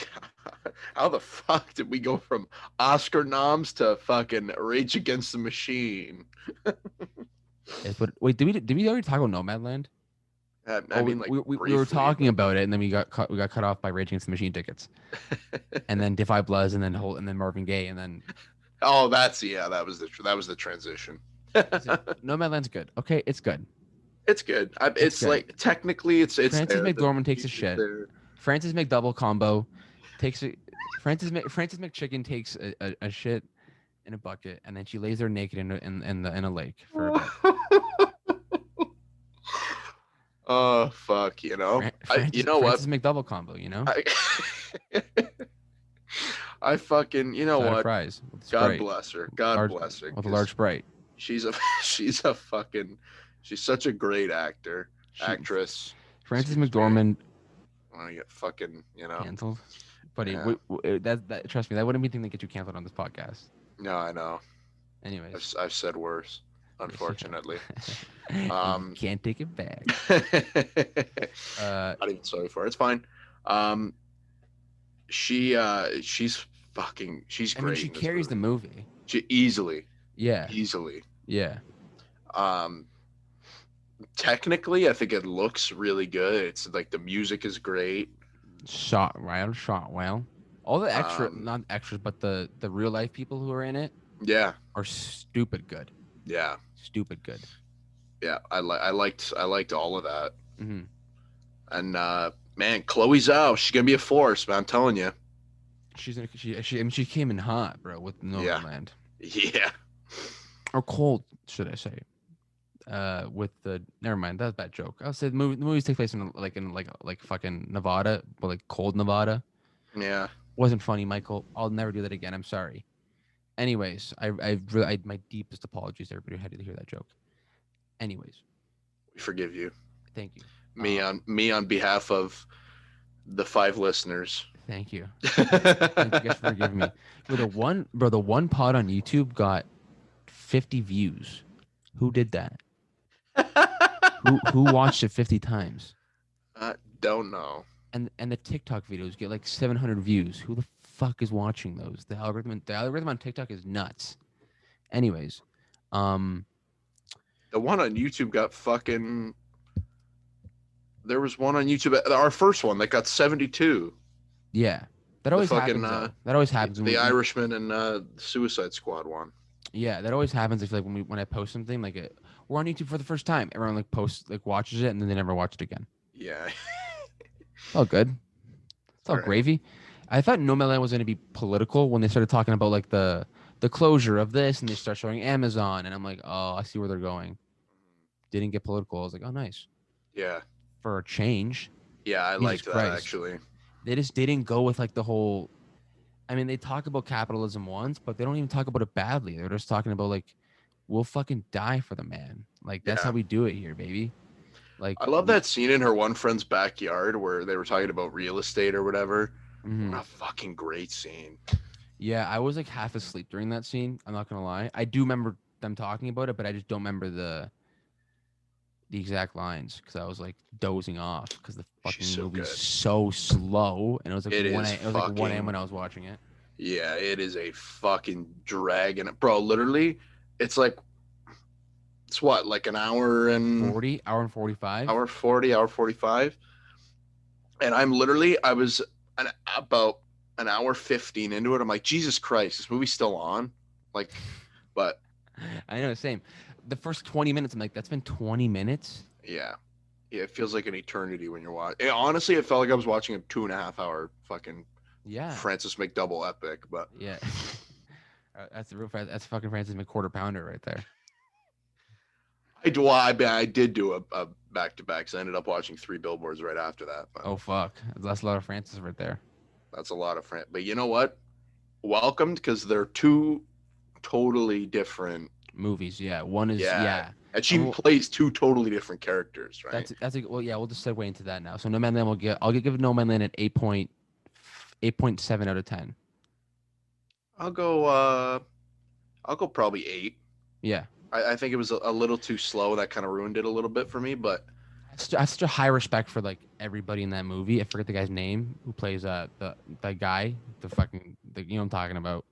How the fuck did we go from Oscar noms to fucking Rage Against the Machine? But wait, did we already talk about Nomadland? I mean, like we were talking about it, and then we got cut off by Rage Against the Machine tickets, and then Defy Bloods, and then Marvin Gaye, and then oh, that was the transition. Nomadland's good. Okay, it's good. It's good. It's good. Like technically, it's Frances there. McDormand takes a shit. There. Frances McDouble combo takes a Frances McChicken takes a shit in a bucket, and then she lays there naked in a lake for a bit. Oh fuck! You know, Frances McDouble combo. You know, I fucking what? Fries God bless her. God bless her. With a large Sprite. She's such a great actress. Frances McDormand. I want to get fucking canceled, buddy. Yeah. That trust me, that wouldn't be the thing that get you canceled on this podcast. No, I know. Anyways, I've said worse, unfortunately. Can't take it back. Not even sorry for it. It's fine. She's great. I mean, she carries the movie. She easily. Yeah. Easily. Yeah. Technically, I think it looks really good. It's like the music is great. Shot well. All the not extras, but the real life people who are in it. Yeah. Are stupid good. Yeah. Stupid good. Yeah, I liked all of that. Mm-hmm. And man, Chloe Zhao, she's gonna be a force, man. I'm telling you. She came in hot, bro, with Nomadland. Yeah. Or cold, should I say? With the never mind, that's a bad joke. I'll say the movies take place in fucking Nevada, but like cold Nevada. Yeah. Wasn't funny, Michael. I'll never do that again. I'm sorry. Anyways, I my deepest apologies to everybody who had to hear that joke. Anyways, we forgive you. Thank you. Me on behalf of the 5 listeners. Thank you. Thank you guys for forgiving me. The one pod on YouTube got 50 views. Who did that? who watched it 50 times? I don't know. And the TikTok videos get like 700 views. Who the fuck is watching those? The algorithm on TikTok is nuts. Anyways, the one on YouTube got fucking. There was one on YouTube, our first one that got 72. Yeah, that always happens. That always happens. The Irishman and Suicide Squad one. Yeah, that always happens. I feel like when I post something like we're on YouTube for the first time, everyone like watches it and then they never watch it again. Yeah. It's all good. It's all gravy. I thought Nomadland was going to be political when they started talking about like the closure of this and they start showing Amazon and I'm like, oh, I see where they're going. Didn't get political. I was like, oh, nice. Yeah. For a change. Yeah, I liked that actually. I love that scene in her one friend's backyard where they were talking about real estate or whatever. Mm-hmm. What a fucking great scene. Yeah, I was like half asleep during that scene. I'm not gonna lie. I do remember them talking about it, but I just don't remember the exact lines because I was like dozing off because the fucking movie's so slow, and it was like 1 a.m. when I was watching it. Yeah, it is a fucking drag, and bro, literally, it's like it's what like an hour and 40, hour and 45, hour 40, hour 45, and I was about an hour 15 into it. I'm like, Jesus Christ, this movie's still on, like, but I know, same. The first 20 minutes, I'm like, that's been 20 minutes. Yeah, it feels like an eternity when you're watching. Honestly, it felt like I was watching a 2.5 hour fucking Frances McDouble epic. But yeah, that's fucking Frances McQuarter pounder right there. I did do a back-to-back, so I ended up watching Three Billboards right after that. But Oh fuck, that's a lot of Francis right there. that's a lot of But you know what? Welcomed, because they're two totally different. Movies, yeah. One is Yeah, yeah. and she plays two totally different characters, right? That's a well, yeah. We'll just segue into that now. So Nomadland, I'll give Nomadland an 8.7 out of 10. I'll go probably 8. Yeah, I think it was a little too slow. That kind of ruined it a little bit for me, but I have such a high respect for like everybody in that movie. I forget the guy's name who plays the guy, you know what I'm talking about.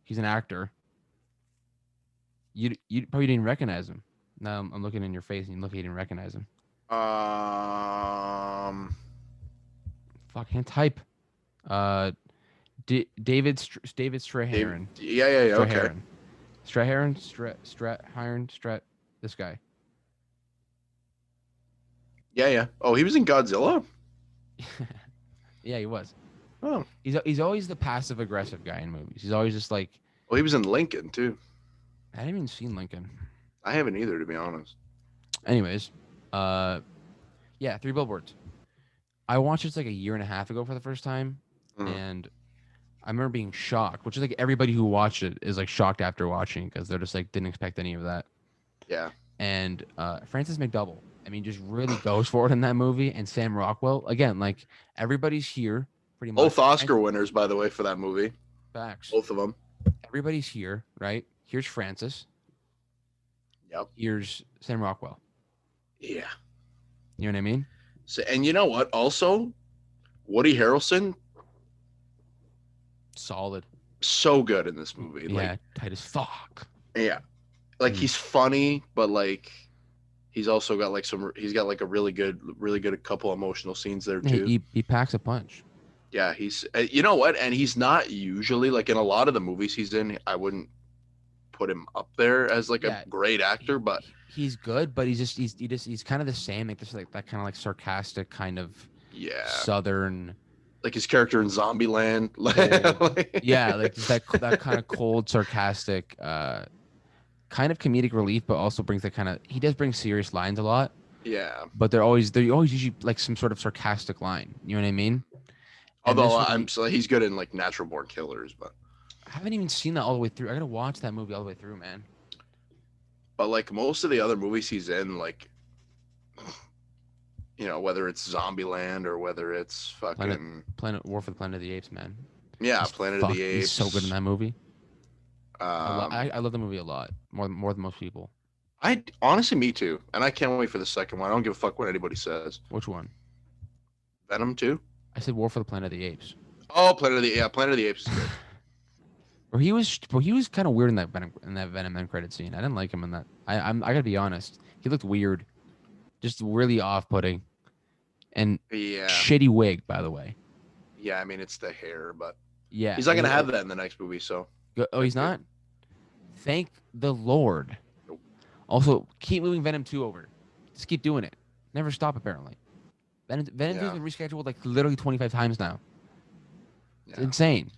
He's an actor. You probably didn't recognize him. Now I'm looking in your face and you didn't recognize him. Fuck, can't type. David Straharan. Yeah, okay. Straharan. This guy. Yeah. Oh, he was in Godzilla? Yeah, he was. Oh. He's always the passive aggressive guy in movies. He's always just like. Well, he was in Lincoln too. I haven't even seen Lincoln. I haven't either, to be honest. Anyways, yeah, Three Billboards. I watched this like a year and a half ago for the first time, and I remember being shocked, which is like everybody who watched it is like shocked after watching because they're just like didn't expect any of that. Yeah. And Frances McDouble, I mean, just really goes for it in that movie. And Sam Rockwell, again, like everybody's here pretty much. Both Oscar winners, by the way, for that movie. Facts. Both of them. Everybody's here, right? Here's Frances. Yep. Here's Sam Rockwell. Yeah. You know what I mean? So, and you know what? Also, Woody Harrelson. Solid. So good in this movie. Yeah, like, tight as fuck. Yeah. Like he's funny, but like he's also got like he's got like a really good couple emotional scenes there too. He packs a punch. Yeah, he's you know what? And he's not usually like in a lot of the movies he's in, I wouldn't put him up there as like a great actor, but he's good, but he's kind of the same, like this like that kind of like sarcastic kind of southern, like his character in Zombieland. Yeah, like that kind of cold, sarcastic kind of comedic relief, but also brings that kind of he does bring serious lines a lot. Yeah. But they're always usually like some sort of sarcastic line. You know what I mean? Although he's good in like Natural Born Killers, but I haven't even seen that all the way through. I gotta watch that movie all the way through, man. But like most of the other movies he's in, like you know, whether it's Zombieland or whether it's fucking Planet War for the Planet of the Apes, man. Yeah, Planet of the Apes. He's so good in that movie. I love the movie a lot, more than most people. Honestly, me too, and I can't wait for the second one. I don't give a fuck what anybody says. Which one? Venom 2? I said War for the Planet of the Apes. Oh, Planet of the Apes is good. Or he was kind of weird in that Venom end credit scene. I didn't like him in that. I gotta be honest. He looked weird, just really off-putting, and shitty wig, by the way. Yeah, I mean it's the hair, but yeah, he's not gonna have that in the next movie. So he's not. Thank the Lord. Nope. Also, keep moving Venom 2 over. Just keep doing it. Never stop, apparently. Venom 2 has been rescheduled like literally 25 times now. It's insane.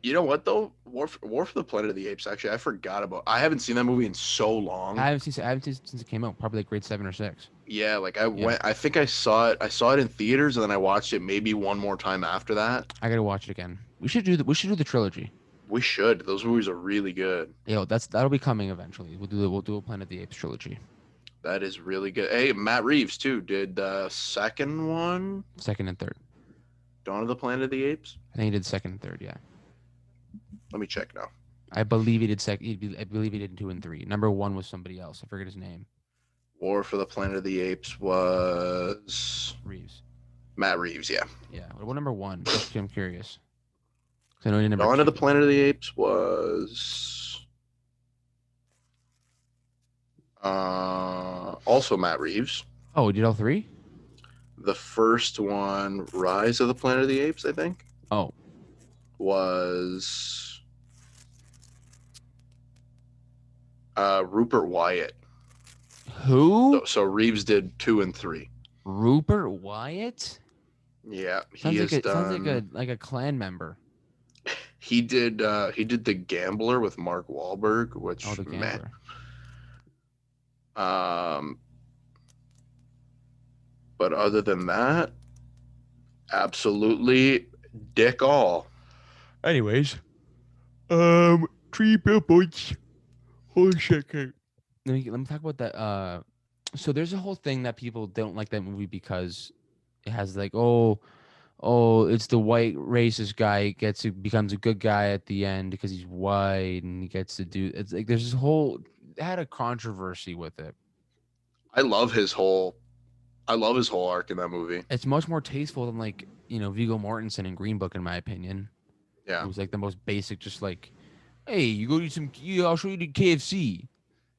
You know what though? War for the Planet of the Apes. Actually, I forgot about. I haven't seen that movie in so long. I haven't seen it since it came out. Probably like grade 7 or 6. Yeah, like I think I saw it. I saw it in theaters, and then I watched it maybe one more time after that. I gotta watch it again. We should do the trilogy. We should. Those movies are really good. Yo, that'll be coming eventually. We'll do a Planet of the Apes trilogy. That is really good. Hey, Matt Reeves too did the second one. Second and third. Dawn of the Planet of the Apes. I think he did second and third. Yeah. Let me check now. I believe he did I believe he did 2 and 3. Number 1 was somebody else. I forget his name. War for the Planet of the Apes was Reeves. Matt Reeves. Yeah. Yeah. What number 1? I'm curious. I know number Dawn 2. of the Planet of the Apes was also Matt Reeves. Oh, he did all 3? The first one, Rise of the Planet of the Apes, I think. Oh. Was Rupert Wyatt. Who? So Reeves did 2 and 3. Rupert Wyatt? Yeah, sounds like a clan member. He did The Gambler with Mark Wahlberg, which The Gambler. Um, but other than that, absolutely dick all. Anyways, Three Billboards. Holy shit, Kate. Let me talk about that. So there's a whole thing that people don't like that movie because it has like, it's the white racist guy becomes a good guy at the end because he's white and he gets to do. It's like there's this whole it had a controversy with it. I love his whole arc in that movie. It's much more tasteful than like Viggo Mortensen in Green Book in my opinion. It Yeah. was like the most basic, just like, hey, you go eat some. I'll show you the KFC.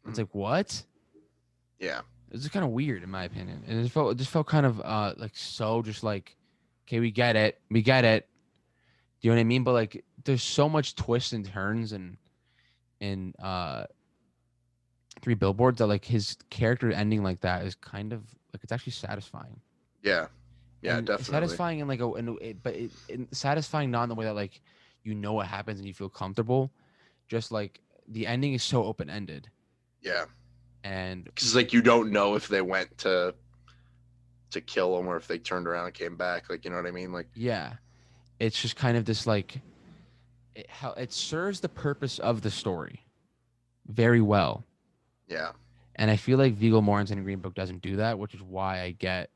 It's like what? Yeah. It's just kind of weird in my opinion, and it just felt kind of like so just like, okay, we get it. Do you know what I mean? But like, there's so much twists and turns and in Three Billboards that like his character ending like that is kind of like it's actually satisfying. Yeah. Yeah, And it's definitely. satisfying in like satisfying not in the way that like what happens and you feel comfortable. Just like the ending is so open ended, Yeah. and Because like you don't know if they went to kill him or if they turned around and came back. Like, you know what I mean? Like, yeah, it's just kind of this like how it serves the purpose of the story very well. yeah. And I feel like Viggo Mortensen in Green Book doesn't do that, which is why I get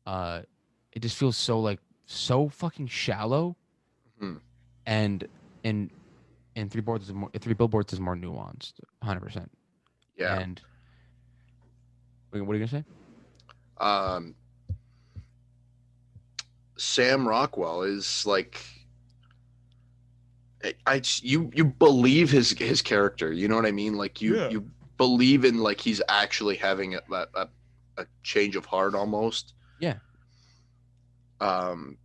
uh it just feels so like so fucking shallow. Hmm. And in Three Billboards is more nuanced, 100%. Yeah. And wait, what are you gonna say? Um, Sam Rockwell is like, you believe his character. You know what I mean? Like Yeah. you believe in like he's actually having a change of heart almost. Yeah. Um,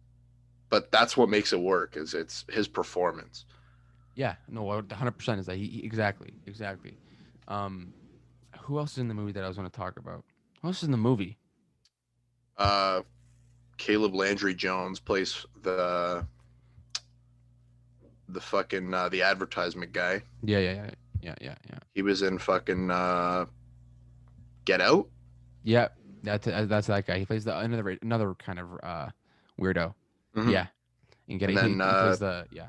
but that's what makes it work is it's his performance. Yeah. No, 100% is that exactly. Um, who else is in the movie that I was going to talk about? Who else is in the movie? Uh, Caleb Landry Jones plays the fucking the advertisement guy. Yeah. He was in fucking Get Out. Yeah, that's that guy. He plays the another kind of weirdo. Mm-hmm. Yeah, and get And it. then He plays the yeah.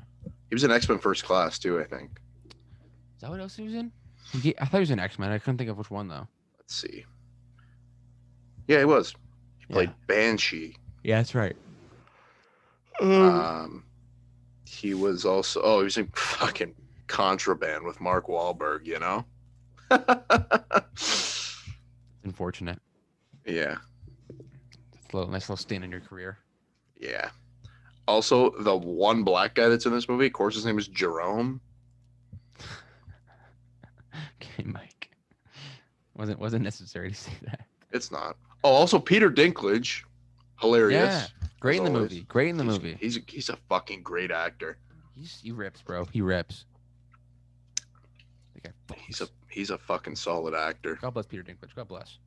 he was in X-Men First Class too, I think. Is that what else he was in? I thought he was in X-Men. I couldn't think of which one though. Let's see. Yeah, he was. He Yeah. played Banshee. Yeah, that's right. Um, he was also he was in fucking Contraband with Mark Wahlberg. You know. Unfortunate. Yeah, It's a nice little stain in your career. yeah. Also, the one black guy that's in this movie, of course, his name is Jerome. Okay, Mike. Wasn't necessary to say that. It's not. Oh, also Peter Dinklage, hilarious. Yeah, great in the always. movie. Great in the movie. He's a fucking great actor. He rips, bro. He rips. He's a fucking solid actor. God bless Peter Dinklage. God bless.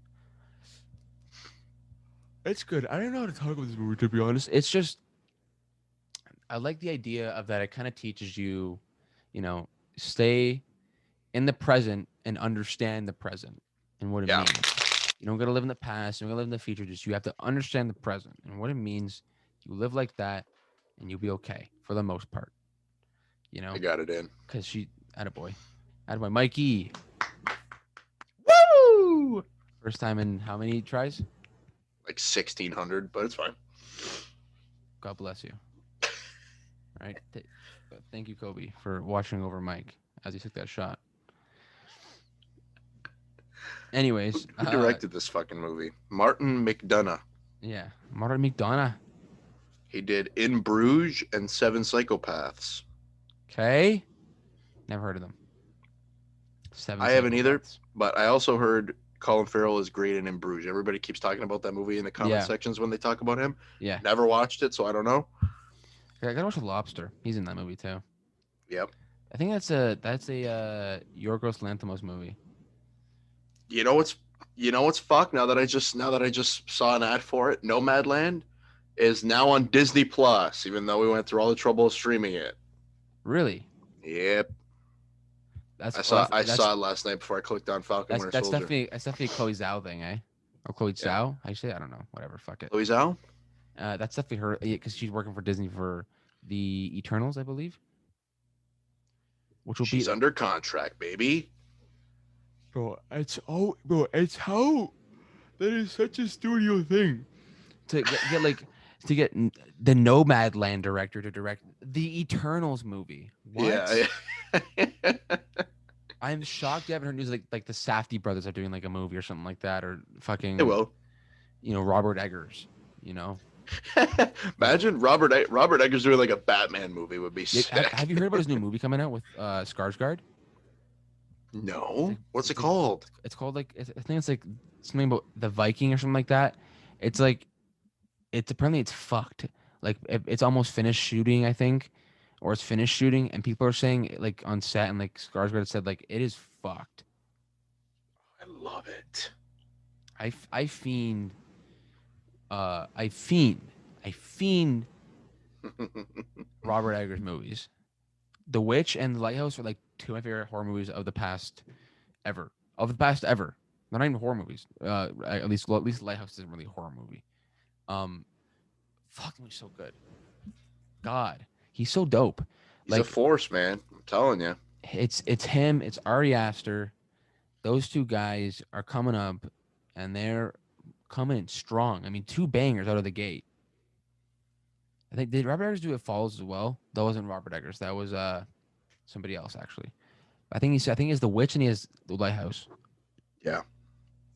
It's good. I don't know how to talk about this movie, to be honest. It's just I like the idea of that. It kind of teaches you, stay in the present and understand the present and what it means. You don't gotta live in the past. You don't gotta live in the future. Just you have to understand the present and what it means. You live like that, and you'll be okay for the most part. I got it in. Because attaboy, Mikey. Woo! First time in how many tries? Like 1,600, but it's fine. God bless you. All right. Thank you, Kobe, for watching over Mike as he took that shot. Anyways. Who directed this fucking movie? Martin McDonough. Yeah. Martin McDonough. He did In Bruges and Seven Psychopaths. Okay. Never heard of them. I haven't either, but I also heard Colin Farrell is great in Bruges. Everybody keeps talking about that movie in the comment sections when they talk about him. Yeah. Never watched it, so I don't know. I gotta watch The Lobster. He's in that movie too. Yep. I think that's a Yorgos Lanthimos movie. You know what's fuck now that I just saw an ad for it. Nomadland is now on Disney Plus, even though we went through all the trouble of streaming it. Really? Yep. That's I that's saw it last night before I clicked on Falcon Winter Soldier. that's definitely a Chloe Zhao thing, eh? Or Chloe Yeah. Zhao? I say I don't know. Whatever. Fuck it. Chloe Zhao? That's definitely her because she's working for Disney for the Eternals, I believe. Which will She's be under contract, baby. bro. It's how that is such a studio thing to get like to get the Nomadland director to direct the Eternals movie. What? Yeah. I'm shocked you haven't heard news like the Safdie brothers are doing like a movie or something like that, or fucking Hey, well. Robert Eggers. You know. Imagine Robert Eggers doing like a Batman movie would be sick. Have you heard about his new movie coming out with Skarsgård? No. What's it called? It's called like I think it's like something about the Viking or something like that. It's like it's apparently it's fucked. Like it's almost finished shooting, I think, or it's finished shooting, and people are saying like on set and like Skarsgård said like it is fucked. I love it. I fiend Robert Eggers movies. The Witch and The Lighthouse are like two of my favorite horror movies of the past ever. They're not even horror movies. At least Lighthouse isn't really a horror movie. Fucking he's so good. God, he's so dope. He's a force, man. I'm telling you. It's him. It's Ari Aster. Those two guys are coming up, and they're coming in strong. I mean, 2 bangers out of the gate. I think did Robert Eggers do It Follows as well? That wasn't Robert Eggers. That was somebody else actually. I think he has The Witch and he has The Lighthouse. Yeah.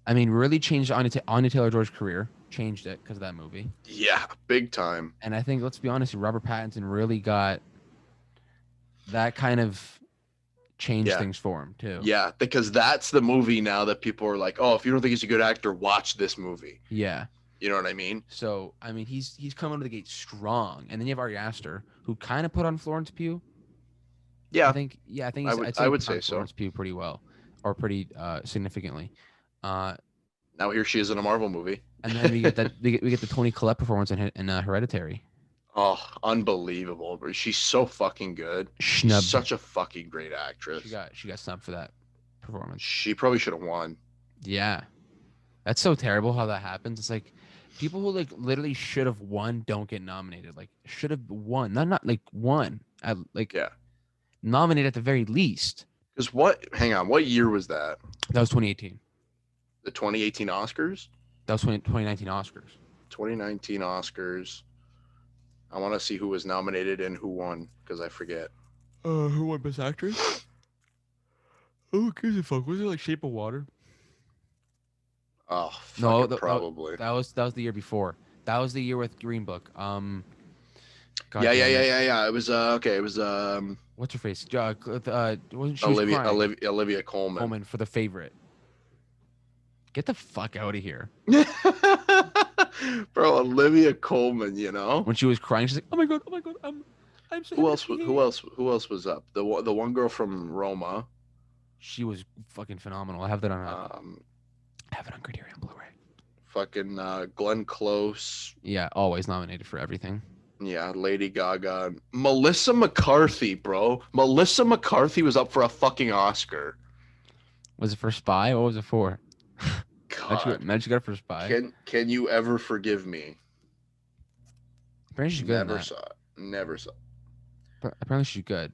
I mean, really changed Anya Taylor-Joy's career. Changed it because of that movie. Yeah, big time. And I think, let's be honest, Robert Pattinson really got that kind of changed things for him too. Yeah, because that's the movie now that people are like, oh, if you don't think he's a good actor, watch this movie. Yeah. You know what I mean? So, I mean, he's coming to the gate strong. And then you have Ari Aster, who kind of put on Florence Pugh. Yeah. I would say so. Florence Pugh pretty well, or pretty significantly. Now here she is in a Marvel movie. And then we get the Toni Collette performance in Hereditary. Oh, unbelievable! She's so fucking good. Snubbed. She's such a fucking great actress. She got snubbed for that performance. She probably should have won. Yeah, that's so terrible how that happens. It's like people who like literally should have won don't get nominated. Like should have won, not like won. Nominated at the very least. Because hang on, what year was that? That was 2018. The 2018 Oscars? That was 2019 Oscars. 2019 Oscars. I want to see who was nominated and who won, because I forget. Who won Best Actress? Who gives a fuck? Was it like Shape of Water? Oh, no, probably. That was the year before. That was the year with Green Book. Yeah. It was okay. It was what's her face? Wasn't she Olivia Colman? Colman for The Favorite. Get the fuck out of here, bro. Olivia Colman, you know. When she was crying, she's like, "Oh my god, I'm so." Who else was up? The one girl from Roma. She was fucking phenomenal. I have that on. I have it on Criterion Blu-ray. Fucking Glenn Close. Yeah, always nominated for everything. Yeah, Lady Gaga. Melissa McCarthy, bro. Melissa McCarthy was up for a fucking Oscar. Was it for Spy? What was it for? God. Imagine she got it for Spy. Can you ever forgive me? Apparently she's good. Never saw. Apparently she's good.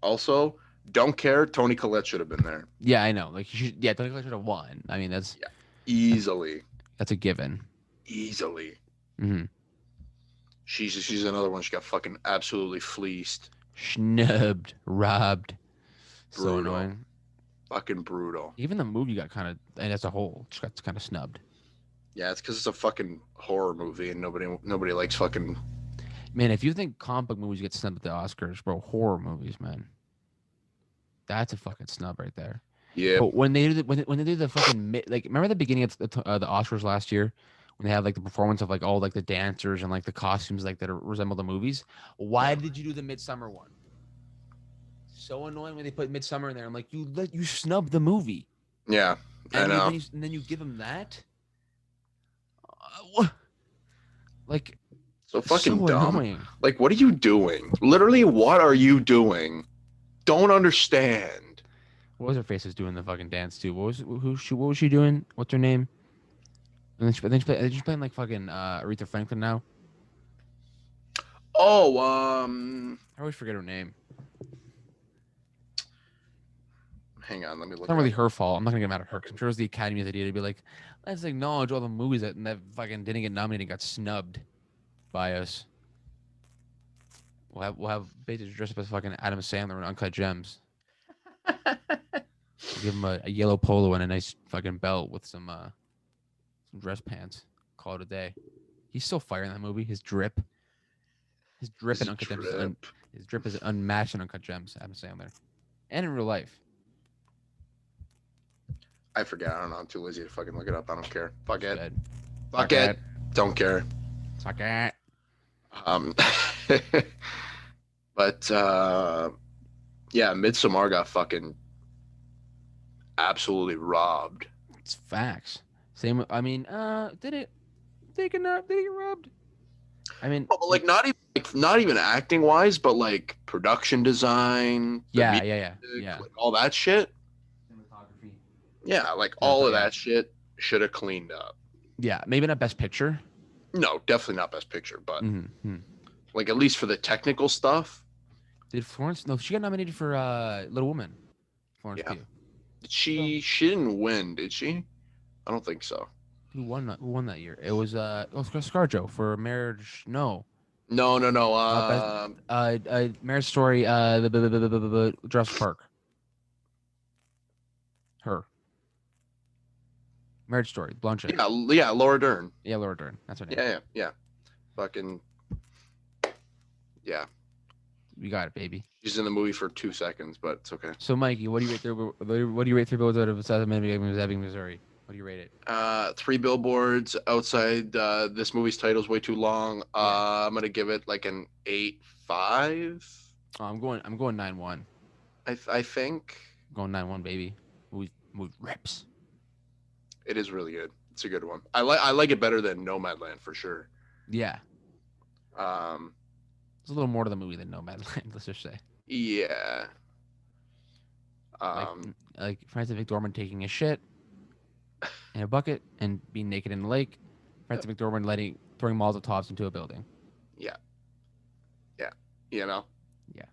Also, don't care. Toni Collette should have been there. Yeah, I know. Like Toni Collette should have won. I mean, that's easily. That's a given. Easily. Mm-hmm. She's another one. She got fucking absolutely fleeced. Snubbed. Robbed. Brutal. So annoying. Fucking brutal. Even the movie got kind of, and as a whole, just got kind of snubbed. Yeah, it's because it's a fucking horror movie and nobody likes fucking. Man, if you think comic book movies get snubbed at the Oscars, bro, horror movies, man, that's a fucking snub right there. Yeah. But when they did the fucking like, remember the beginning of the Oscars last year when they had like the performance of like all like the dancers and like the costumes like that resemble the movies? Why did you do the Midsummer one? So annoying when they put Midsummer in there. I'm like, you snub the movie. Yeah, I know. And then you give them that. What? Like, so fucking so dumb. Annoying. Like, what are you doing? Literally, what are you doing? Don't understand. What was her face was doing the fucking dance too? What was she doing? What's her name? And then she's playing like fucking Aretha Franklin now. Oh, I always forget her name. hang on, let me look. It's not really her fault. I'm not gonna get mad at her because I'm sure it was the Academy's idea to be like, let's acknowledge all the movies that fucking didn't get nominated and got snubbed by us. We'll have Bezos dressed up as fucking Adam Sandler in Uncut Gems. We'll give him a yellow polo and a nice fucking belt with some dress pants. Call it a day. He's so fire in that movie. His drip in Uncut Gems. His drip is unmatched in Uncut Gems. Adam Sandler, and in real life. I forget. I don't know. I'm too lazy to fucking look it up. I don't care. Fuck it. Dead. Fuck it. Don't care. Fuck it. But yeah, Midsommar got fucking absolutely robbed. It's facts. Same. I mean, did it get robbed? I mean, well, like not even acting wise, but like production design. Yeah. Like, all that shit. Cinematography. Yeah, like all of that shit should have cleaned up. Yeah, maybe not Best Picture. No, definitely not Best Picture, but Mm-hmm. like at least for the technical stuff. Did Florence? No, she got nominated for Little Woman. Florence Pugh. She didn't win, did she? I don't think so. Who won that year? It was ScarJo for Marriage. No. No. Marriage Story. Jurassic Park. Her. Marriage Story. Blonde chick. Yeah, Laura Dern. Yeah, Laura Dern. That's her name. Yeah. Fucking. Yeah. You got it, baby. She's in the movie for 2 seconds, but it's okay. So, Mikey, what do you rate Three Billboards Outside Ebbing, Missouri? What do you rate it? 3 Billboards Outside. This movie's title's way too long. I'm gonna give it like an 8.5. Oh, I'm going 9-1. I think. I'm going 9-1, baby. Movie rips. It is really good. It's a good one. I like it better than Nomadland for sure. Yeah. It's a little more to the movie than Nomadland, let's just say. Yeah. Like Frances McDormand taking a shit in a bucket and being naked in the lake. Frances McDormand throwing Molotovs into a building. Yeah. You know. Yeah.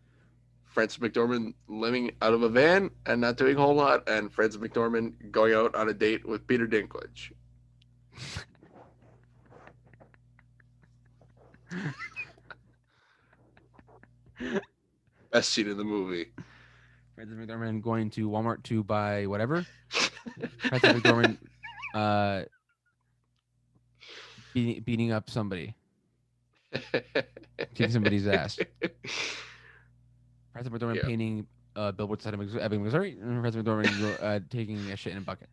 Frances McDormand living out of a van and not doing a whole lot, and Frances McDormand going out on a date with Peter Dinklage. Best scene in the movie. Frances McDormand going to Walmart to buy whatever. Frances McDormand beating up somebody. Kicking somebody's ass. Frances McDormand painting billboards outside Ebbing, Missouri, and Frances McDormand taking a shit in a bucket.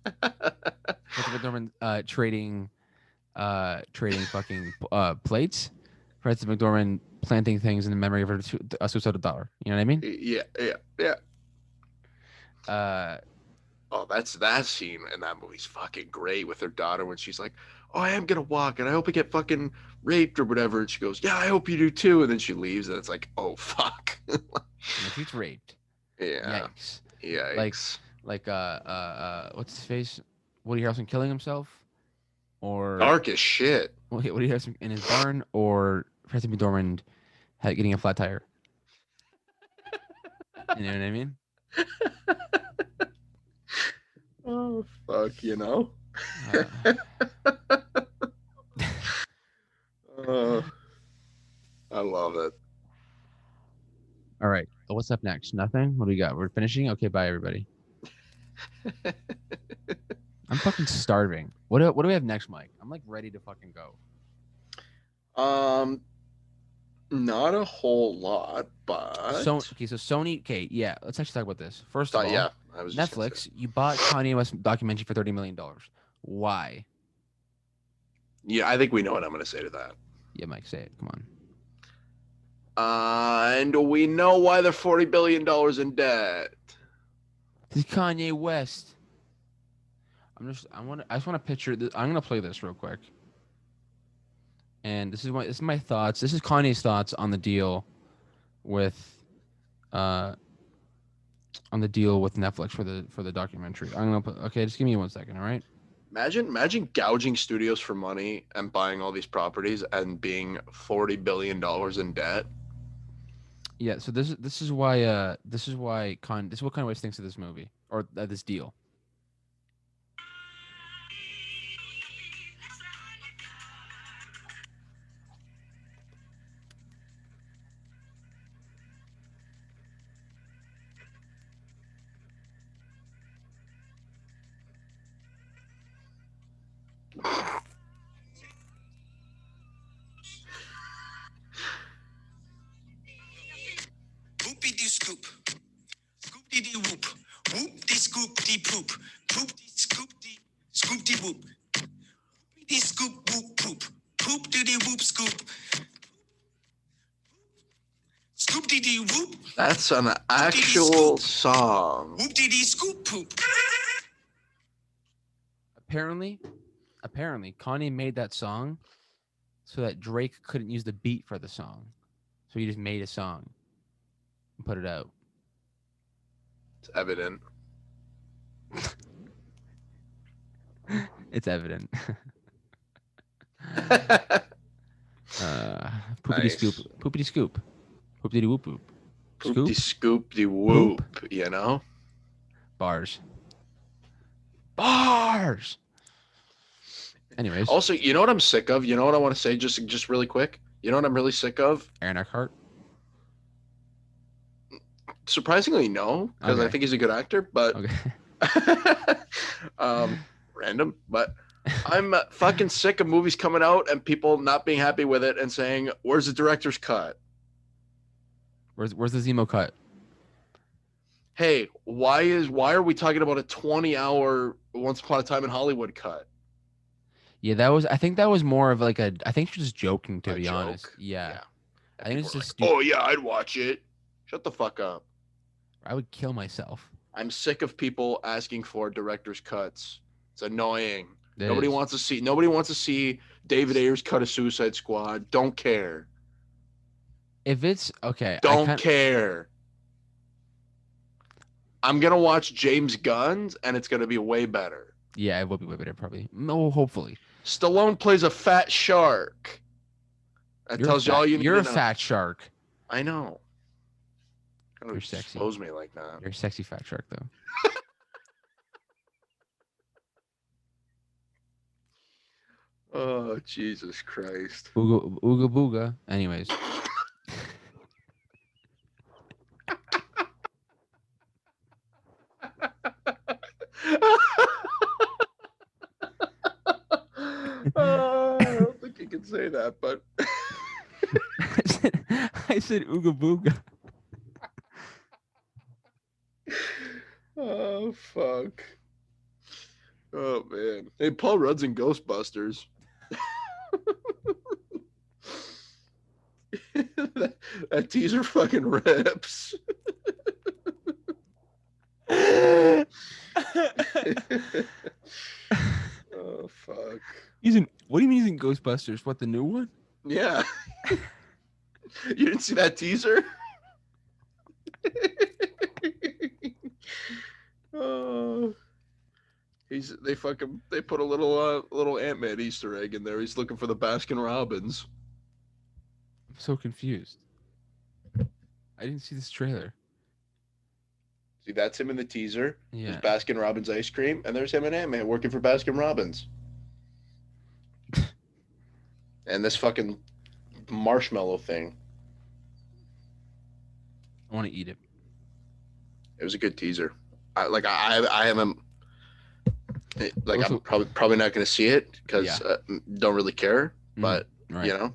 Frances McDormand trading fucking plates. Frances McDormand planting things in the memory of her suicidal daughter. You know what I mean? Yeah. That scene in that movie's fucking great with her daughter when she's like, "Oh, I am gonna walk, and I hope I get fucking raped or whatever." And she goes, "Yeah, I hope you do too." And then she leaves, and it's like, "Oh fuck." And she's raped. Yeah. Yikes. Like what's his face? Woody Harrelson killing himself, or dark as shit. Woody Harrelson in his barn, or Frances McDormand getting a flat tire. You know what I mean? Oh fuck, you know. I love it. All right. So what's up next? Nothing? What do we got? We're finishing? Okay, bye everybody. I'm fucking starving. What do we have next, Mike? I'm like ready to fucking go. Not a whole lot, but so Sony. Okay, yeah. Let's actually talk about this. First of all, I was Netflix. You bought Kanye West documentary for $30 million. Why? Yeah, I think we know what I'm going to say to that. Yeah, Mike, say it. Come on. And we know why they're $40 billion in debt. This is Kanye West. I just want to picture this. I'm gonna play this real quick. And this is my thoughts. This is Kanye's thoughts on the deal with on the deal with Netflix for the documentary. I'm gonna put. Okay, just give me 1 second. All right. Imagine gouging studios for money and buying all these properties and being $40 billion in debt. Yeah. So this is why this is what Kanye West thinks of this movie or this deal. Whoopie dee scoop. Scoop dee dee whoop. Whoop dee scoop dee poop. Poop dee scoop dee scoop dee whoop. Whoopie dee scoop whoop poop. Poop dee dee whoop scoop. Scoop dee dee whoop. That's an actual song. Whoop dee dee scoop poop. Apparently, Kanye made that song so that Drake couldn't use the beat for the song. So he just made a song and put it out. It's evident. It's evident. Poopity Nice. scoop. Poopity scoop. Poopity whoop whoop. Poop-de scoop de whoop, you know? Bars. Bars. Anyways. Also, you know what I'm sick of? You know what I want to say just really quick? You know what I'm really sick of? Aaron Eckhart. Surprisingly, no, because I Okay. think he's a good actor, but Okay. random. But I'm fucking sick of movies coming out and people not being happy with it and saying, "Where's the director's cut?" Where's the Zemo cut? Hey, why are we talking about a 20-hour Once Upon a Time in Hollywood cut? Yeah, I think that was more of like I think she's just joking, to A be honest. joke? Yeah. I And think it's people are just like, oh yeah, I'd watch it. Shut the fuck up. I would kill myself. I'm sick of people asking for director's cuts. It's annoying. It Nobody is. wants to see David Ayer's cut of Suicide Squad. Don't care. If it's okay, Don't care. I'm gonna watch James Gunn's and it's gonna be way better. Yeah, it will be way better probably. No, hopefully. Stallone plays a fat shark. That tells you all you need You're to a know. fat shark. I know. Don't You're sexy. expose me like that. You're a sexy fat shark though. Oh Jesus Christ. Ooga ooga booga. Anyways. I don't think you can say that, but I said ooga booga. oh fuck. Oh man. Hey, Paul Rudd's in Ghostbusters. that teaser fucking rips. Oh fuck. What do you mean he's in Ghostbusters? What, the new one? Yeah. You didn't see that teaser? Oh. They put a little Ant-Man Easter egg in there. He's looking for the Baskin Robbins. I'm so confused. I didn't see this trailer. See, that's him in the teaser. Yeah. There's Baskin Robbins ice cream, and there's him and Ant-Man working for Baskin Robbins. And this fucking marshmallow thing. I want to eat it. It was a good teaser. I haven't. Like, Also- I'm probably not going to see it because Yeah. don't really care. Mm, But right. you know,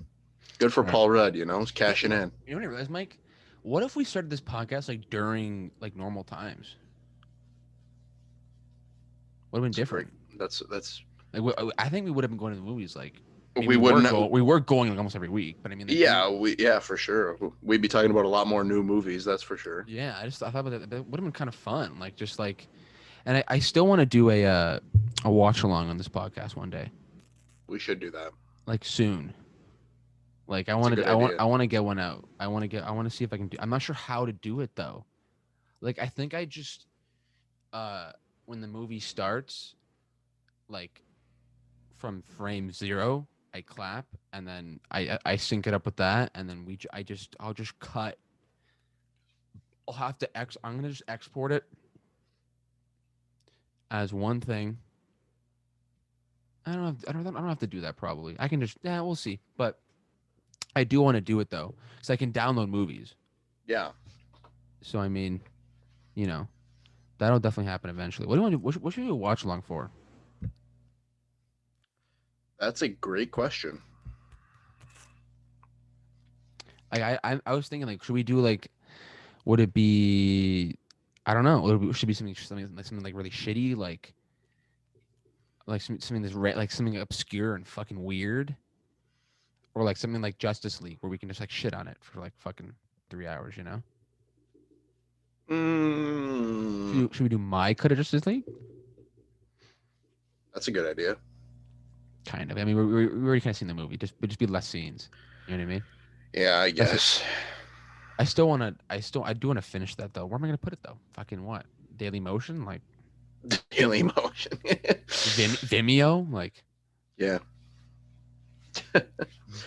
good for Right. Paul Rudd. You know, he's cashing in. You know what I realized, Mike? What if we started this podcast like during like normal times? Would have been different. That's Like I think we would have been going to the movies like I mean, we wouldn't. we were going like almost every week, but I mean, like, Yeah, for sure. We'd be talking about a lot more new movies. That's for sure. yeah. I thought about that. That would have been kind of fun, like just like, and I still want to do a watch along on this podcast one day, We should do that. like soon. Like I a want good to, idea. I want to get one out. I want to see if I can do. I'm not sure how to do it though. Like I think I just when the movie starts, like from frame 0, I clap and then I sync it up with that, and then I'll just cut. I'll have to I'm gonna just export it as one thing. I don't have to do that probably. I can just we'll see. But I do want to do it though, so I can download movies. Yeah. So I mean, you know, that'll definitely happen eventually. What do you want to do? What should you watch along for? That's a great question. Like I was thinking like, should we do like, would it be, I don't know, should be something like really shitty, like something that's like something obscure and fucking weird, or like something like Justice League where we can just like shit on it for like fucking 3 hours, you know? Should we do my cut of Justice League? That's a good idea. Kind of. I mean, we already kind of seen the movie. Just be less scenes. You know what I mean? Yeah, I guess. I do want to finish that though. Where am I gonna put it though? Fucking what? Daily Motion, like Daily Motion. Vimeo, like Yeah.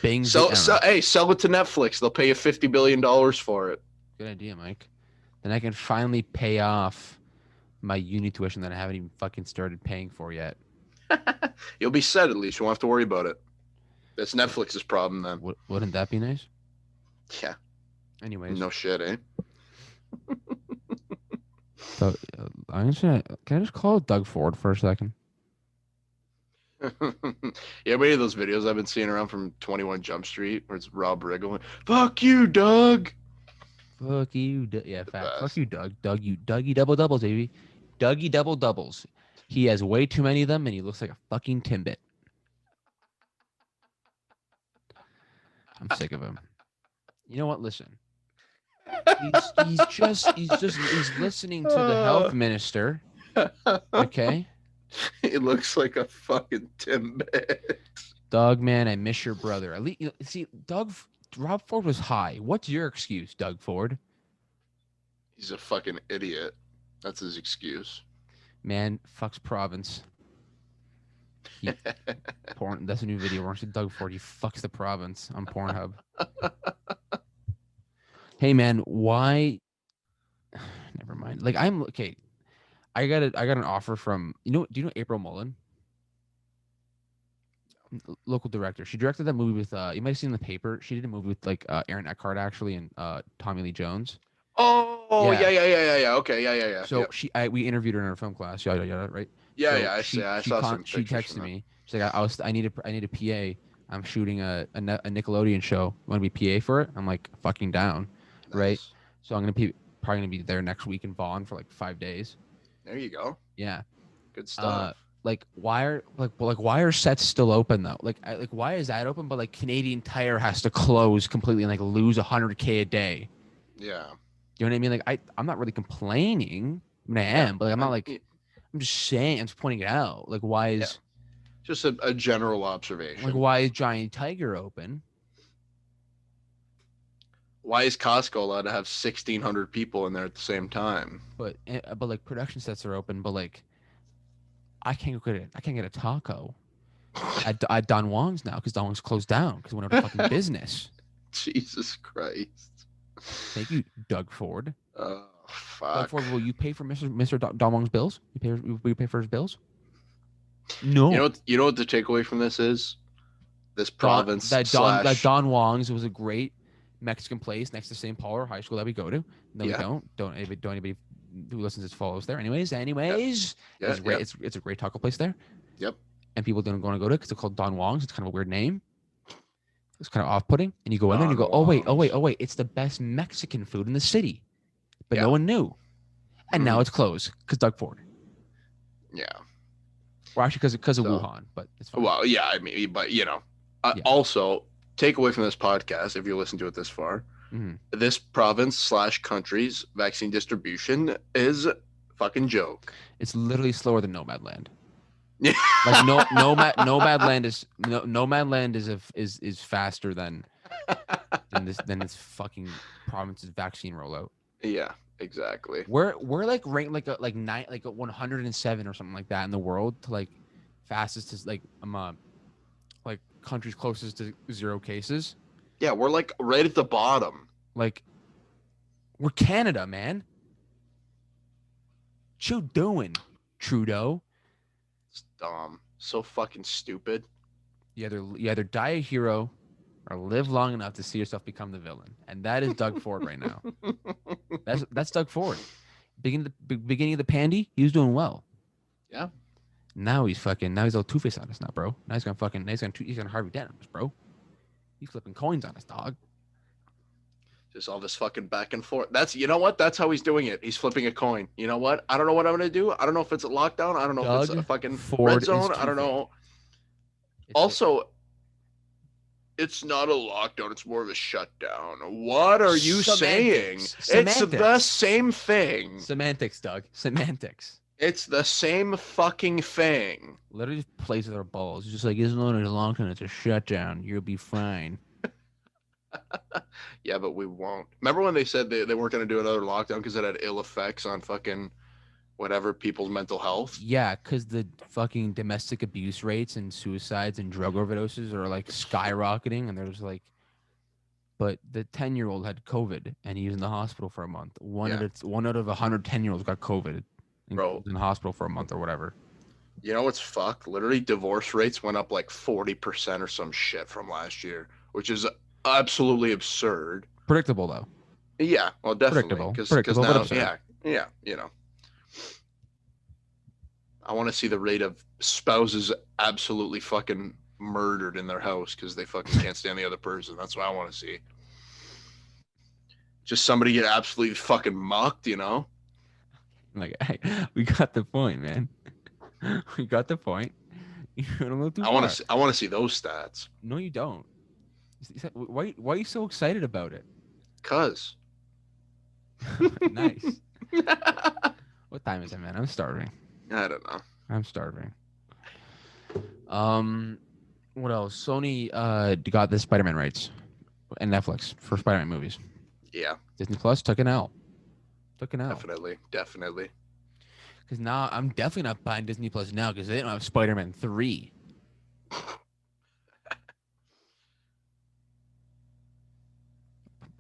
Bing. Sell it to Netflix. They'll pay you $50 billion for it. Good idea, Mike. Then I can finally pay off my uni tuition that I haven't even fucking started paying for yet. You'll be set at least. You won't have to worry about it. That's Netflix's problem then. Wouldn't that be nice? Yeah. Anyways. No shit, eh? So I'm just gonna. Can I just call Doug Ford for a second? Yeah, many of those videos I've been seeing around from 21 Jump Street where it's Rob Riggle. Fuck you, Doug. Fuck you, yeah, fact. Fuck you, Doug. Dougie double doubles, baby. Dougie double doubles. He has way too many of them, and he looks like a fucking Timbit. I'm sick of him. You know what? Listen. He's listening to the health minister. Okay. He looks like a fucking Timbit. Doug, man, I miss your brother. At least, see, Rob Ford was high. What's your excuse, Doug Ford? He's a fucking idiot. That's his excuse. Man, fucks province. That's a new video. We're watching Doug Ford. He fucks the province on Pornhub. Hey, man, why? Never mind. Like, I'm okay. I got an offer from do you know April Mullen? Local director. She directed that movie with you might have seen The Paper. She did a movie with like Aaron Eckhart actually and Tommy Lee Jones. Oh yeah. Okay, yeah. So we interviewed her in our film class. Yeah, right. Yeah, so I saw some. She texted me. She's like, I need a PA. I'm shooting a Nickelodeon show. Want to be PA for it? I'm like fucking down, nice. Right? So I'm probably gonna be there next week in Vaughan for like 5 days. There you go. Yeah. Good stuff. Like why are sets still open though? Like why is that open? But like Canadian Tire has to close completely and like lose $100K a day. Yeah. You know what I mean? Like I'm not really complaining. I mean I am, but like, I'm not like I'm just saying. I'm just pointing it out. Like why is just a general observation? Like why is Giant Tiger open? Why is Costco allowed to have 1,600 people in there at the same time? But like production sets are open, but like I can't get a taco at Don Wong's now because Don Wong's closed down because we went out of fucking business. Jesus Christ! Thank you, Doug Ford. Oh fuck. Doug Ford, will you pay for Mr. Don Wong's bills? Will you pay for his bills? No. You know what the takeaway from this is? This province that Don Wong's was a great Mexican place next to St. Paul or high school that we go to. No, we don't anybody who listens to follows there. Anyways, it's a great taco place there. Yep. And people don't want to go to it because it's called Don Wong's. It's kind of a weird name. It's kind of off-putting. And you go in there and you go, oh wait, it's the best Mexican food in the city, but no one knew. And now it's closed because Doug Ford. Yeah. Or actually because of Wuhan, but it's fine. Well, yeah, I mean, but also take away from this podcast, if you listen to it this far, this province / country's vaccine distribution is fucking joke. It's literally slower than Nomadland. Yeah, like Nomadland is faster than this fucking province's vaccine rollout. Yeah, Exactly. We're like ranked like 107 or something like that in the world to like fastest to like countries closest to 0 cases. Yeah, we're like right at the bottom. Like we're Canada, man. What you doing, Trudeau? It's dumb. So fucking stupid. You either die a hero or live long enough to see yourself become the villain, and that is Doug Ford right now. That's Doug Ford. Beginning of the pandy, he was doing well. Yeah. Now he's all Two-Face on us now, bro. Now he's gonna Harvey Dent on us, bro. He's flipping coins on us, dog. Just all this fucking back and forth. You know what? That's how he's doing it. He's flipping a coin. You know what? I don't know what I'm gonna do. I don't know if it's a lockdown. I don't know if it's a fucking Ford red zone. I don't know. Also, it's not a lockdown. It's more of a shutdown. What are you saying? It's the same thing. Semantics, Doug. Semantics. It's the same fucking thing. Literally just plays with our balls. It's just like, it's not a lockdown. It's a shutdown. You'll be fine. Yeah, but we won't. Remember when they said they weren't going to do another lockdown because it had ill effects on fucking whatever people's mental health? Yeah, because the fucking domestic abuse rates and suicides and drug overdoses are like skyrocketing, and there's like, but the 10-year-old had COVID and he was in the hospital for a month. One out of 100 10-year-olds got COVID, bro, in the hospital for a month or whatever. You know what's fucked? Literally, divorce rates went up like 40% or some shit from last year, which is absolutely absurd. Predictable though. Yeah, well, definitely. Predictable, now, but absurd. yeah, you know. I want to see the rate of spouses absolutely fucking murdered in their house because they fucking can't stand the other person. That's what I want to see. Just somebody get absolutely fucking mucked, you know? Like, hey, we got the point, man. We got the point. I want to see those stats. No, you don't. Why are you so excited about it? 'Cause. Nice. What time is it, man? I'm starving. I don't know. I'm starving. What else? Sony got the Spider-Man rights and Netflix for Spider-Man movies. Yeah. Disney Plus took an L. Definitely. Because now I'm definitely not buying Disney Plus now because they don't have Spider-Man 3.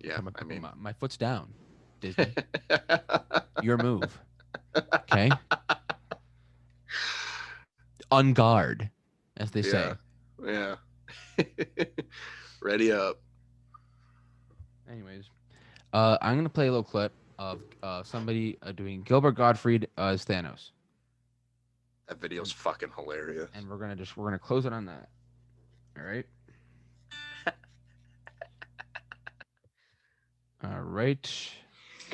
Yeah, I mean, my foot's down. Disney, your move. Okay. On guard, as they say. Yeah. Ready up. Anyways, I'm gonna play a little clip of somebody doing Gilbert Gottfried as Thanos. That video's fucking hilarious. And we're gonna close it on that. All right. All right.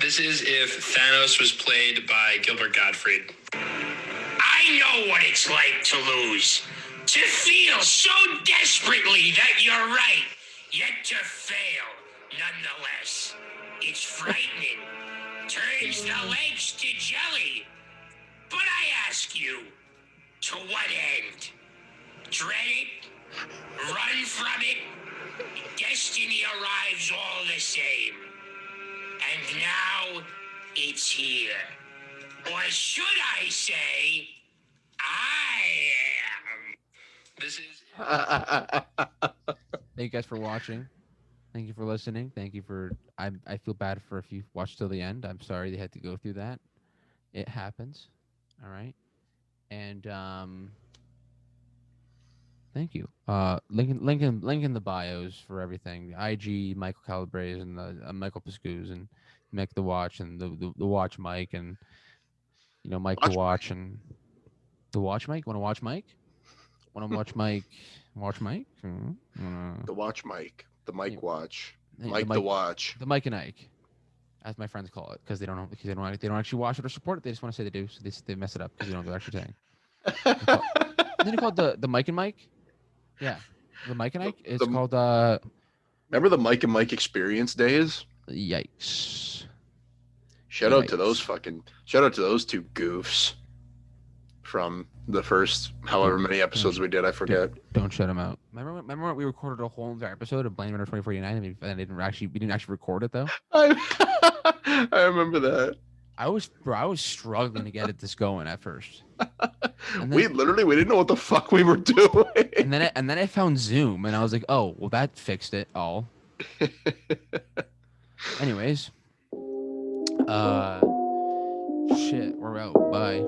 This is if Thanos was played by Gilbert Gottfried. I know what it's like to lose. To feel so desperately that you're right, yet to fail nonetheless. It's frightening. Turns the legs to jelly. But I ask you, to what end? Dread it? Run from it? Destiny arrives all the same. And now, it's here. Or should I say, I am. This is... Thank you guys for watching. Thank you for listening. Thank you for... I feel bad for if you watched till the end. I'm sorry they had to go through that. It happens. All right. And thank you. Link in the bios for everything. The IG, Michael Calabrese, and the Michael Piscus, and Mick the Watch, and the Watch Mike, and Mike the Watch, and the Watch Mike. Want to watch Mike? Want to watch Mike? Watch Mike? The Watch Mike. The Mike Watch. Hey, Mike the Watch. The Mike and Ike, as my friends call it, because they don't actually watch it or support it. They just want to say they do, so they mess it up because they don't know what they're actually saying. Isn't it called the Mike and Mike? Yeah, the Mike and Ike. It's called. Remember the Mike and Mike Experience days? Yikes! Shout out to those two goofs from the first however many episodes we did. I forget. Don't shut them out. Remember when we recorded a whole entire episode of Blade Runner 2049 and we didn't actually record it though. I remember that. I was struggling to get this going at first. And We then, didn't know what the fuck we were doing. and then I found Zoom, and I was like, oh, well, that fixed it all. Anyways, shit, we're out. Bye.